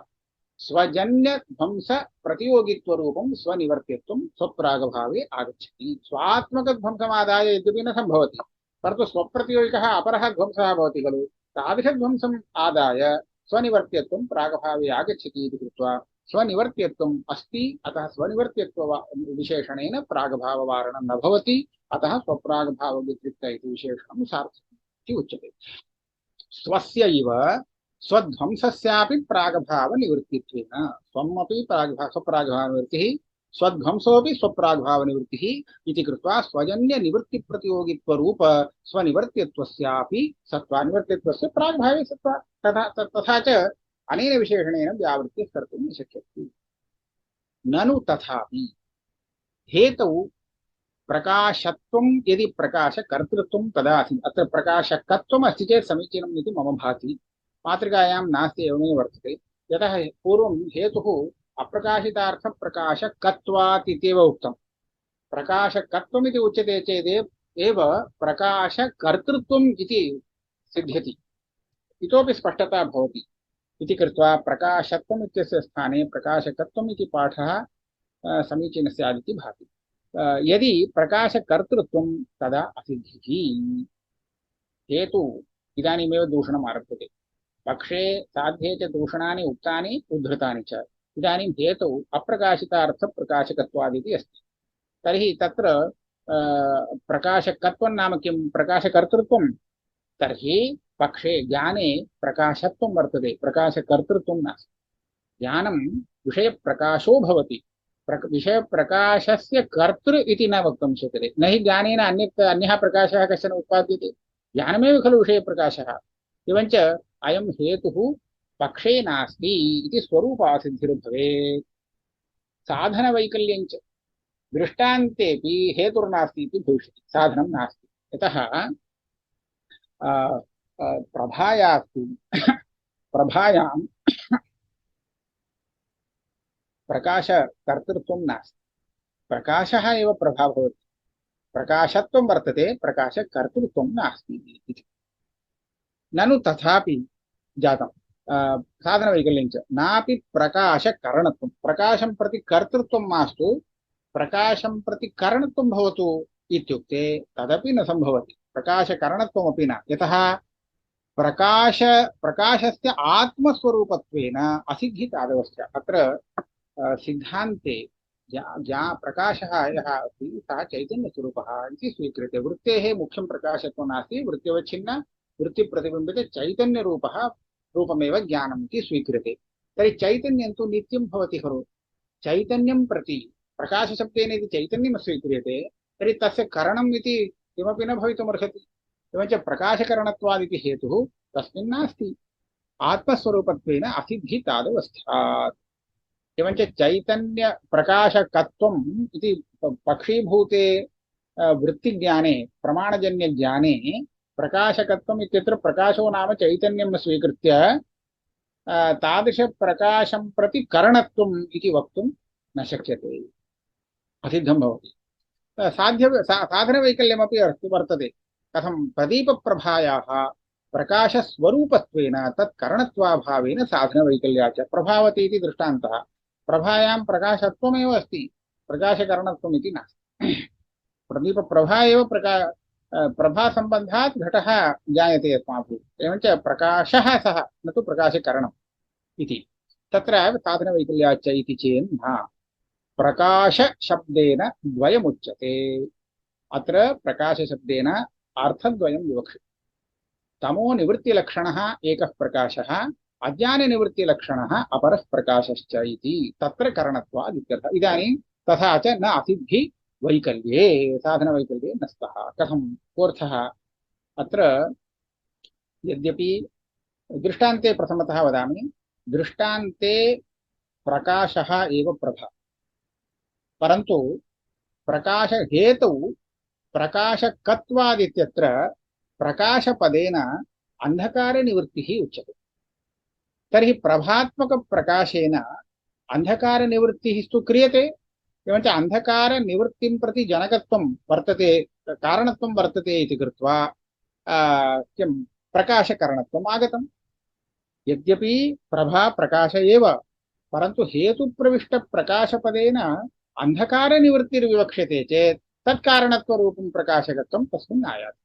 स्वजन्यध्वंसप्रतियोगित्वरूपं स्वनिवर्त्यत्वं स्वप्रागभावे आगच्छति। स्वात्मकध्वंसमादाय यद्यपि न सम्भवति, परन्तु स्वप्रतियोगिकः अपरः ध्वंसः भवति खलु, तादृशध्वंसम् आदाय स्वनिवर्त्यत्वं प्रागभावे आगच्छति इति कृत्वा स्वनिवर्त्यत्वम् अस्ति। अतः स्वनिवर्त्यत्व विशेषणेन प्रागभाववारणं न भवति। अतः स्वप्रागभावव्यतिरिक्त इति विशेषणं सार्थकम् इति उच्यते। स्वस्यैव स्वध्वंसस्यापि प्रागभावनिवृत्तित्वेन स्वमपि स्वप्रागभावनिवृत्तिः स्वध्वंसोऽपि स्वप्राग्भावनिवृत्तिः इति कृत्वा स्वजन्यनिवृत्तिप्रतियोगित्वरूप स्वनिवर्त्यत्वस्यापि सत्त्वा निवर्त्यत्वस्य प्राग्भावे सत्त्वा तथा च अनेन विशेषणेन व्यावृत्तिः कर्तुं न शक्यते। ननु तथापि हेतौ प्रकाशत्वं यदि प्रकाशकर्तृत्वं तदा अस्ति। अत्र प्रकाशकत्वम् अस्ति चेत् समीचीनम् इति मम भाति। मातृकायां नास्ति एवमेव वर्तते। यतः पूर्वं हेतुः अप्रकाशितार्थप्रकाशकत्वात् इत्येव उक्तम्। प्रकाशकत्वम् इति उच्यते चेदेव प्रकाशकर्तृत्वम् इति सिद्ध्यति, इतोपि स्पष्टता भवति इति कृत्वा प्रकाशत्वम् इत्यस्य स्थाने प्रकाशकत्वम् इति पाठः समीचीनः स्यादिति भाति। यदि प्रकाशकर्तृत्वं तदा असिद्धिः। हेतु इदानीमेव दूषणम् आरभ्यते। पक्षे साध्ये च दूषणानि उक्तानि उद्धृतानि च। इदानीं हेतौ अप्रकाशितार्थप्रकाशकत्वादिति अस्ति। तर्हि तत्र प्रकाशकत्वं नाम किं? प्रकाशकर्तृत्वं। तर्हि पक्षे ज्ञाने प्रकाशत्वं वर्तते, प्रकाशकर्तृत्वं नास्ति। ज्ञानं विषयप्रकाशो भवति, विषयप्रकाशस्य कर्तृ इति न वक्तुं शक्यते। न हि ज्ञानेन अन्यः प्रकाशः कश्चन उत्पाद्यते, ज्ञानमेव खलु विषयप्रकाशः। एवञ्च अयं हेतुः पक्षे नास्ति इति स्वरूपासिद्धिर्भवेत्। साधनवैकल्यञ्च दृष्टान्तेऽपि हेतुर्नास्ति इति भविष्यति, साधनं नास्ति। यतः प्रभायास्तु प्रभायां प्रकाशकर्तृत्वं नास्ति, प्रकाशः एव प्रभा भवति। प्रकाशत्वं वर्तते, प्रकाशकर्तृत्वं नास्ति इति। ननु तथापि जातं साधनवैकल्यञ्च नापि प्रकाशकरणत्वं। प्रकाशं प्रति कर्तृत्वं मास्तु, प्रकाशं प्रति करणत्वं भवतु इत्युक्ते तदपि न सम्भवति। प्रकाशकरणत्वमपि न। यतः प्रकाशस्य आत्मस्वरूपत्वेन असिद्धितादवस्य। अत्र सिद्धान्ते प्रकाशः यः अस्ति सः चैतन्यस्वरूपः इति स्वीक्रियते। वृत्तेः मुख्यं प्रकाशत्वं नास्ति, वृत्त्यवच्छिन्न वृत्तिप्रतिबिम्बिते चैतन्यरूपः रूपमेव ज्ञानम् इति स्वीक्रियते। तर्हि चैतन्यं तु नित्यं भवति खलु। चैतन्यं प्रति प्रकाशशब्देन यदि चैतन्यं स्वीक्रियते तर्हि तस्य करणम् इति किमपि न भवितुमर्हति। एवञ्च प्रकाशकरणत्वादिति हेतुः तस्मिन् नास्ति, आत्मस्वरूपत्वेन असिद्धितादवस्थात्। एवञ्च चैतन्यप्रकाशकत्वम् इति पक्षीभूते वृत्तिज्ञाने प्रमाणजन्यज्ञाने प्रकाशकत्वम् इत्यत्र प्रकाशो नाम चैतन्यं स्वीकृत्य तादृशप्रकाशं प्रति करणत्वम् इति वक्तुं न शक्यते, असिद्धं भवति। साधनवैकल्यमपि वर्तते। कथं? प्रदीपप्रभायाः प्रकाशस्वरूपत्वेन तत्करणत्वाभावेन साधनवैकल्याच्च। प्रभावती इति दृष्टान्तः। प्रभायां प्रकाशत्वमेव अस्ति, प्रकाशकरणत्वम् इति नास्ति। प्रदीपप्रभा एव प्रभासम्बन्धात् घटः ज्ञायते अस्माभिः। एवञ्च प्रकाशः सः, न तु प्रकाशकरणम् इति। तत्र साधनवैकल्याच्च इति चेन् न। प्रकाशशब्देन द्वयमुच्यते। अत्र प्रकाशशब्देन अर्थद्वयं विवक्षितम्। तमो निवृत्तिलक्षणः एकः प्रकाशः, अज्ञाननिवृत्तिलक्षणः अपरः प्रकाशश्च इति तत्र करणत्वात् इत्यर्थः। इदानीं तथा च न असिद्धि वैकल्ये, साधनवैकल्ये न स्तः। कथं? कोऽर्थः? अत्र यद्यपि दृष्टान्ते प्रथमतः वदामि, दृष्टान्ते प्रकाशः एव प्रभा, परन्तु प्रकाशहेतौ प्रकाशकत्वादित्यत्र प्रकाशपदेन अन्धकारनिवृत्तिः उच्यते। तर्हि प्रभात्मकप्रकाशेन अन्धकारनिवृत्तिः तु क्रियते। एवञ्च अन्धकारनिवृत्तिं प्रति जनकत्वं वर्तते, कारणत्वं वर्तते इति कृत्वा किं प्रकाशकरणत्वम् आगतम्। यद्यपि प्रभा प्रकाश एव, परन्तु हेतुप्रविष्टप्रकाशपदेन अन्धकारनिवृत्तिर्विवक्ष्यते चेत् तत्कारणत्वरूपं प्रकाशकत्वं तस्मिन् आयाति।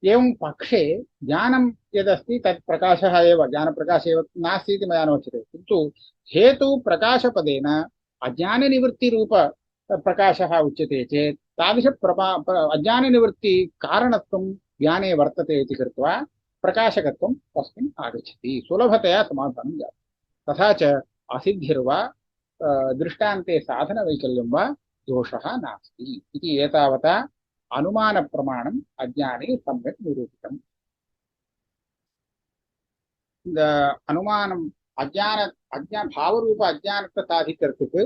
एवं पक्षे ज्ञानं यदस्ति तत् प्रकाशः एव, ज्ञानप्रकाशः एव नास्ति इति मया नोच्यते। किन्तु हेतु प्रकाशपदेन अज्ञाननिवृत्तिरूप प्रकाशः उच्यते चेत् तादृश अज्ञाननिवृत्तिकारणत्वं ज्ञाने वर्तते इति कृत्वा प्रकाशकत्वं तस्मिन् आगच्छति। सुलभतया समाधानं जातं। तथा च असिद्धिर्वा दृष्टान्ते साधनवैकल्यं वा दोषः नास्ति इति एतावता अनुमानप्रमाणम् अज्ञाने सम्यक् निरूपितम् இந்த அனுமானம் பாவரூப அஜ்ஞானத்தை சாதிக்கிறதுக்கு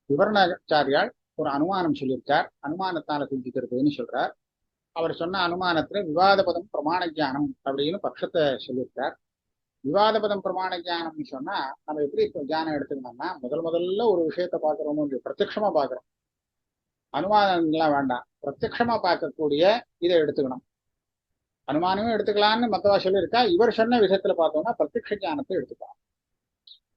விவரணாச்சாரியால் ஒரு அனுமானம் சொல்லியிருக்கார். அனுமானத்தால சிந்திக்கிறதுன்னு சொல்றார். அவர் சொன்ன அனுமானத்துல விவாதபதம் பிரமாண ஜானம் அப்படின்னு பட்சத்தை சொல்லியிருக்கார். விவாதபதம் பிரமாண ஜானம்னு சொன்னா நம்ம எப்படி இப்போ ஜானம் எடுத்துக்கணும்னா முதல்ல ஒரு விஷயத்த பாக்குறோமோ பிரத்யட்சமா பாக்குறோம். அனுமானம்லாம் வேண்டாம், பிரத்யட்சமா பார்க்கக்கூடிய இதை எடுத்துக்கணும். அனுமானமும் எடுத்துக்கலாம்னு மத்தவா சொல்லியிருக்கா. இவர் சொன்ன விஷயத்துல பார்த்தோம்னா பிரத்யக்ஷ ஞானத்தை எடுத்துக்கலாம்.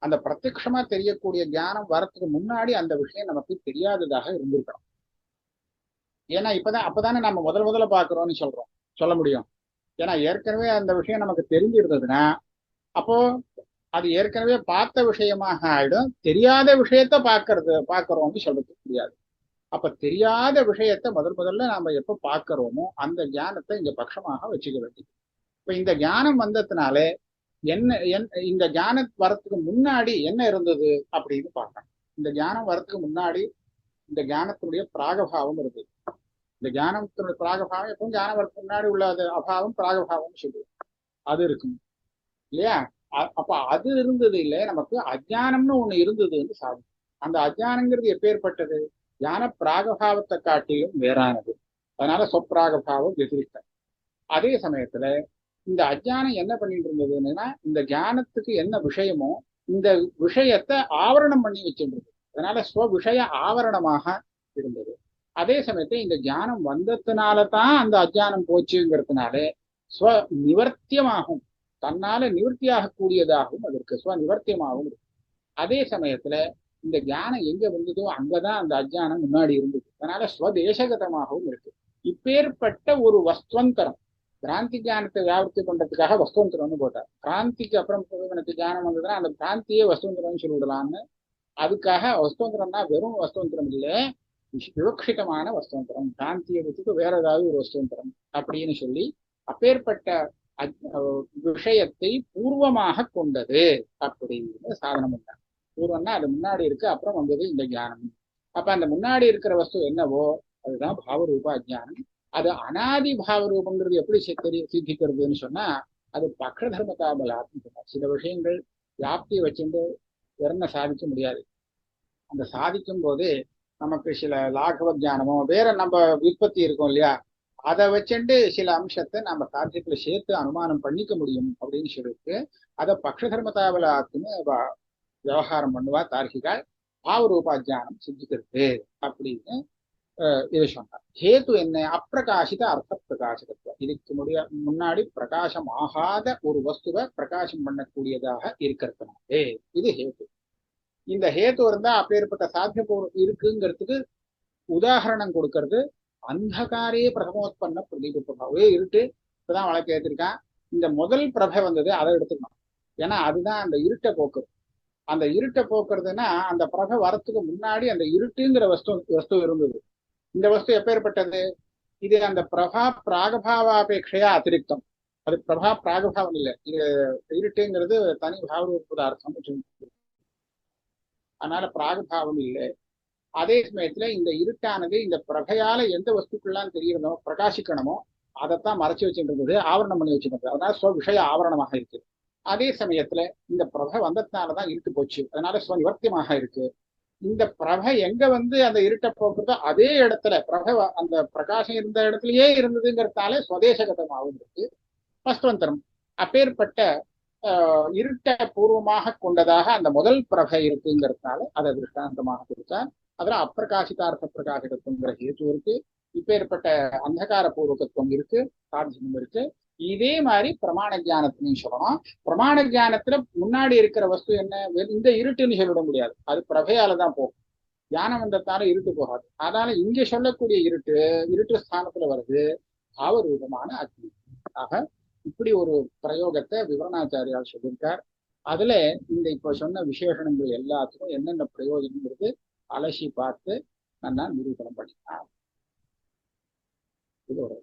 அந்த பிரத்யட்சமா தெரியக்கூடிய ஞானம் வரத்துக்கு முன்னாடி அந்த விஷயம் நமக்கு தெரியாததாக இருந்திருக்கணும். ஏன்னா அப்பதானே நம்ம முதல்ல பாக்குறோம்னு சொல்ல முடியும். ஏன்னா ஏற்கனவே அந்த விஷயம் நமக்கு தெரிஞ்சிருந்ததுன்னா அப்போ அது ஏற்கனவே பார்த்த விஷயமாக ஆயிடும். தெரியாத விஷயத்த பார்க்கறோம்னு சொல்றது முடியாது. அப்ப தெரியாத விஷயத்த முதல்ல நாம எப்ப பார்க்கிறோமோ அந்த ஞானத்தை இங்க பட்சமாக வச்சுக்க வேண்டியது. இப்ப இந்த ஞானம் வந்ததுனாலே இந்த ஞானம் வரத்துக்கு முன்னாடி என்ன இருந்தது அப்படின்னு பார்க்கணும். இந்த ஞானம் வரத்துக்கு முன்னாடி இந்த ஞானத்தினுடைய பிராகபாவம் இருந்தது. இந்த ஞானத்தினுடைய பிராகபாவம் எப்பவும் ஞானம் வரத்துக்கு முன்னாடி உள்ள அபாவம் பிராகபாவம் சொல்லுவோம், அது இருக்கும் இல்லையா? அப்ப அது இருந்தது இல்லை, நமக்கு அஜ்ஞானம்னு ஒண்ணு இருந்ததுன்னு சாதிக்கும். அந்த அஜ்ஞானங்கிறது எப்பேற்பட்டது? ஞான பிராகபாவத்தை காட்டிலும் வேறானது. அதனால சொப்பிராகபாவம் வெதிரிக்க. அதே சமயத்துல இந்த அஜ்ஞானம் என்ன பண்ணிட்டு இருந்ததுன்னா இந்த ஞானத்துக்கு என்ன விஷயமோ இந்த விஷயத்தை ஆவரணம் பண்ணி வச்சிருந்தது. அதனால ஸ்வ விஷய ஆவரணமாக இருந்தது. அதே சமயத்துல இந்த ஞானம் வந்ததுனாலதான் அந்த அஜ்ஞானம் போச்சுங்கிறதுனாலே ஸ்வ நிவர்த்தியமாகும், தன்னால நிவர்த்தியாக கூடியதாகவும் அதற்கு ஸ்வ நிவர்த்தியமாகவும் இருக்கு. அதே சமயத்துல இந்த ஞானம் எங்க வந்ததோ அங்கதான் அந்த அஜ்ஞானம் முன்னாடி இருந்தது. அதனால ஸ்வதேசகதமாகவும் இருக்கு. இப்பேற்பட்ட ஒரு வஸ்துவந்தரம், பிராந்தி ஞானத்தை வியாபர்த்தி பண்றதுக்காக வஸ்துவந்தரம்னு போட்டார். பிராந்திக்கு அப்புறம் எனக்கு ஞானம் வந்ததுன்னா அந்த பிராந்தியே வஸ்துவந்தரம்னு சொல்லிவிடலாம்னு. அதுக்காக வஸ்துவந்தரம்னா வெறும் வஸ்துவந்தரம் இல்லை, விவக்ஷிதமான வஸ்துவந்தரம், பிராந்தியை வச்சுட்டு வேற ஏதாவது ஒரு வஸ்துவந்தரம் அப்படின்னு சொல்லி அப்பேற்பட்ட விஷயத்தை பூர்வமாக கொண்டது அப்படின்னு சாதனம் பண்ணார். பூர்வம்னா அது முன்னாடி இருக்கு, அப்புறம் வந்தது இந்த ஞானம். அப்ப அந்த முன்னாடி இருக்கிற வஸ்து என்னவோ அதுதான் பாவரூப அஜ்ஞானம். அது அனாதி பாவரூபங்கிறது எப்படி சித்திக்கிறதுன்னு சொன்னா அது பக்ஷ தர்மதாபலாத்னு சொன்னார். சில விஷயங்கள் வியாப்தியை வச்சுட்டு என்ன சாதிக்க முடியாது. அந்த சாதிக்கும் போது நமக்கு சில லாகவ ஜானமோ வேற நம்ம விற்பத்தி இருக்கும் இல்லையா, அதை வச்சுட்டு சில அம்சத்தை நம்ம சாத்தியத்துல சேர்த்து அனுமானம் பண்ணிக்க முடியும் அப்படின்னு சொல்லிட்டு அதை பக்ஷ தர்மதாபலாத்னு விவகாரம் பண்ணுவா தார்கிகால். பாவரூபாஜானம் சித்திக்கிறது அப்படின்னு இதை சொன்னார். ஹேத்து என்ன? அப்பிரகாசித அர்த்த பிரகாசகத்துவம். இதுக்கு முன்னாடி பிரகாசம் ஆகாத ஒரு வஸ்துவை பிரகாசம் பண்ணக்கூடியதாக இருக்கிறதுனாலே இது ஹேத்து. இந்த ஹேத்து இருந்தா அப்பேற்பட்ட சாத்தியபூர்வம் இருக்குங்கிறதுக்கு உதாரணம் கொடுக்கறது அந்தகாரே பிரதமோத்பன்ன பிரதீப பிரபாவே. இருட்டு இப்பதான் வழக்கு ஏற்றிருக்கான். இந்த முதல் பிரபை வந்தது அதை எடுத்துக்கணும். ஏன்னா அதுதான் அந்த இருட்டை போக்குறது. அந்த இருட்டை போக்குறதுன்னா அந்த பிரபை வரத்துக்கு முன்னாடி அந்த இருட்டுங்கிற வஸ்து இருந்தது. இந்த வஸ்து எப்பேற்பட்டது? இது அந்த பிரபா பிராகபாவாபேட்சையா அதிருப்தம். அது பிரபா பிராகபாவம் இல்லை, இது இருட்டுங்கிறது தனி பாவரூப அர்த்தம். அதனால பிராகபாவம் இல்லை. அதே சமயத்துல இந்த இருட்டானது இந்த பிரபையால எந்த வஸ்துக்கள்லாம் தெரியறதோ பிரகாசிக்கணுமோ அதைத்தான் மறைச்சு வச்சுட்டு இருந்தது, ஆவரணம் பண்ணி வச்சுருந்தது. அதனால ஸ்வ விஷய ஆவரணமாக இருக்கு. அதே சமயத்துல இந்த பிரபை வந்ததுனாலதான் இருட்டு போச்சு, அதனால ஸ்வநிவர்த்தியமாக இருக்கு. இந்த பிரபை எங்க அந்த இருட்டை போக்குறதோ அதே இடத்துல பிரபை அந்த பிரகாசம் இருந்த இடத்துலயே இருந்ததுங்கிறதுனால ஸ்வதேசகதமாகவும் இருக்கு வஸ்துவந்தரம். அப்பேற்பட்ட இருட்டை பூர்வமாக கொண்டதாக அந்த முதல் பிரபை இருக்குங்கிறதுனால அதை திருஷ்டாந்தமாக கொடுத்தார். அதுல அப்பிரகாசிதார்த்த பிரகாசகத்துவங்கிற ஹேத்து இருக்கு. இப்பேற்பட்ட அந்தகார பூர்வகத்துவம் இருக்கு, சாத்தியம் இருக்கு. இதே மாதிரி பிரமாண ஜானத்திலையும் சொல்லணும். பிரமாண ஜானத்துல முன்னாடி இருக்கிற வஸ்து என்ன? இந்த இருட்டுன்னு சொல்லிட முடியாது, அது பிரபையாலதான் போகும். ஞானம் வந்ததால இருட்டு போகாது. அதனால இங்க சொல்லக்கூடிய இருட்டு ஸ்தானத்துல வருது பாவரூபமான அக்னி. ஆக இப்படி ஒரு பிரயோகத்தை விவரணாச்சாரியால் சொல்லியிருக்கார். அதுல இந்த இப்ப சொன்ன விசேஷணங்கள் எல்லாத்துக்கும் என்னென்ன பிரயோஜனங்கிறது அலசி பார்த்து நல்லா நிரூபணம் பண்ணினார். இது ஒரு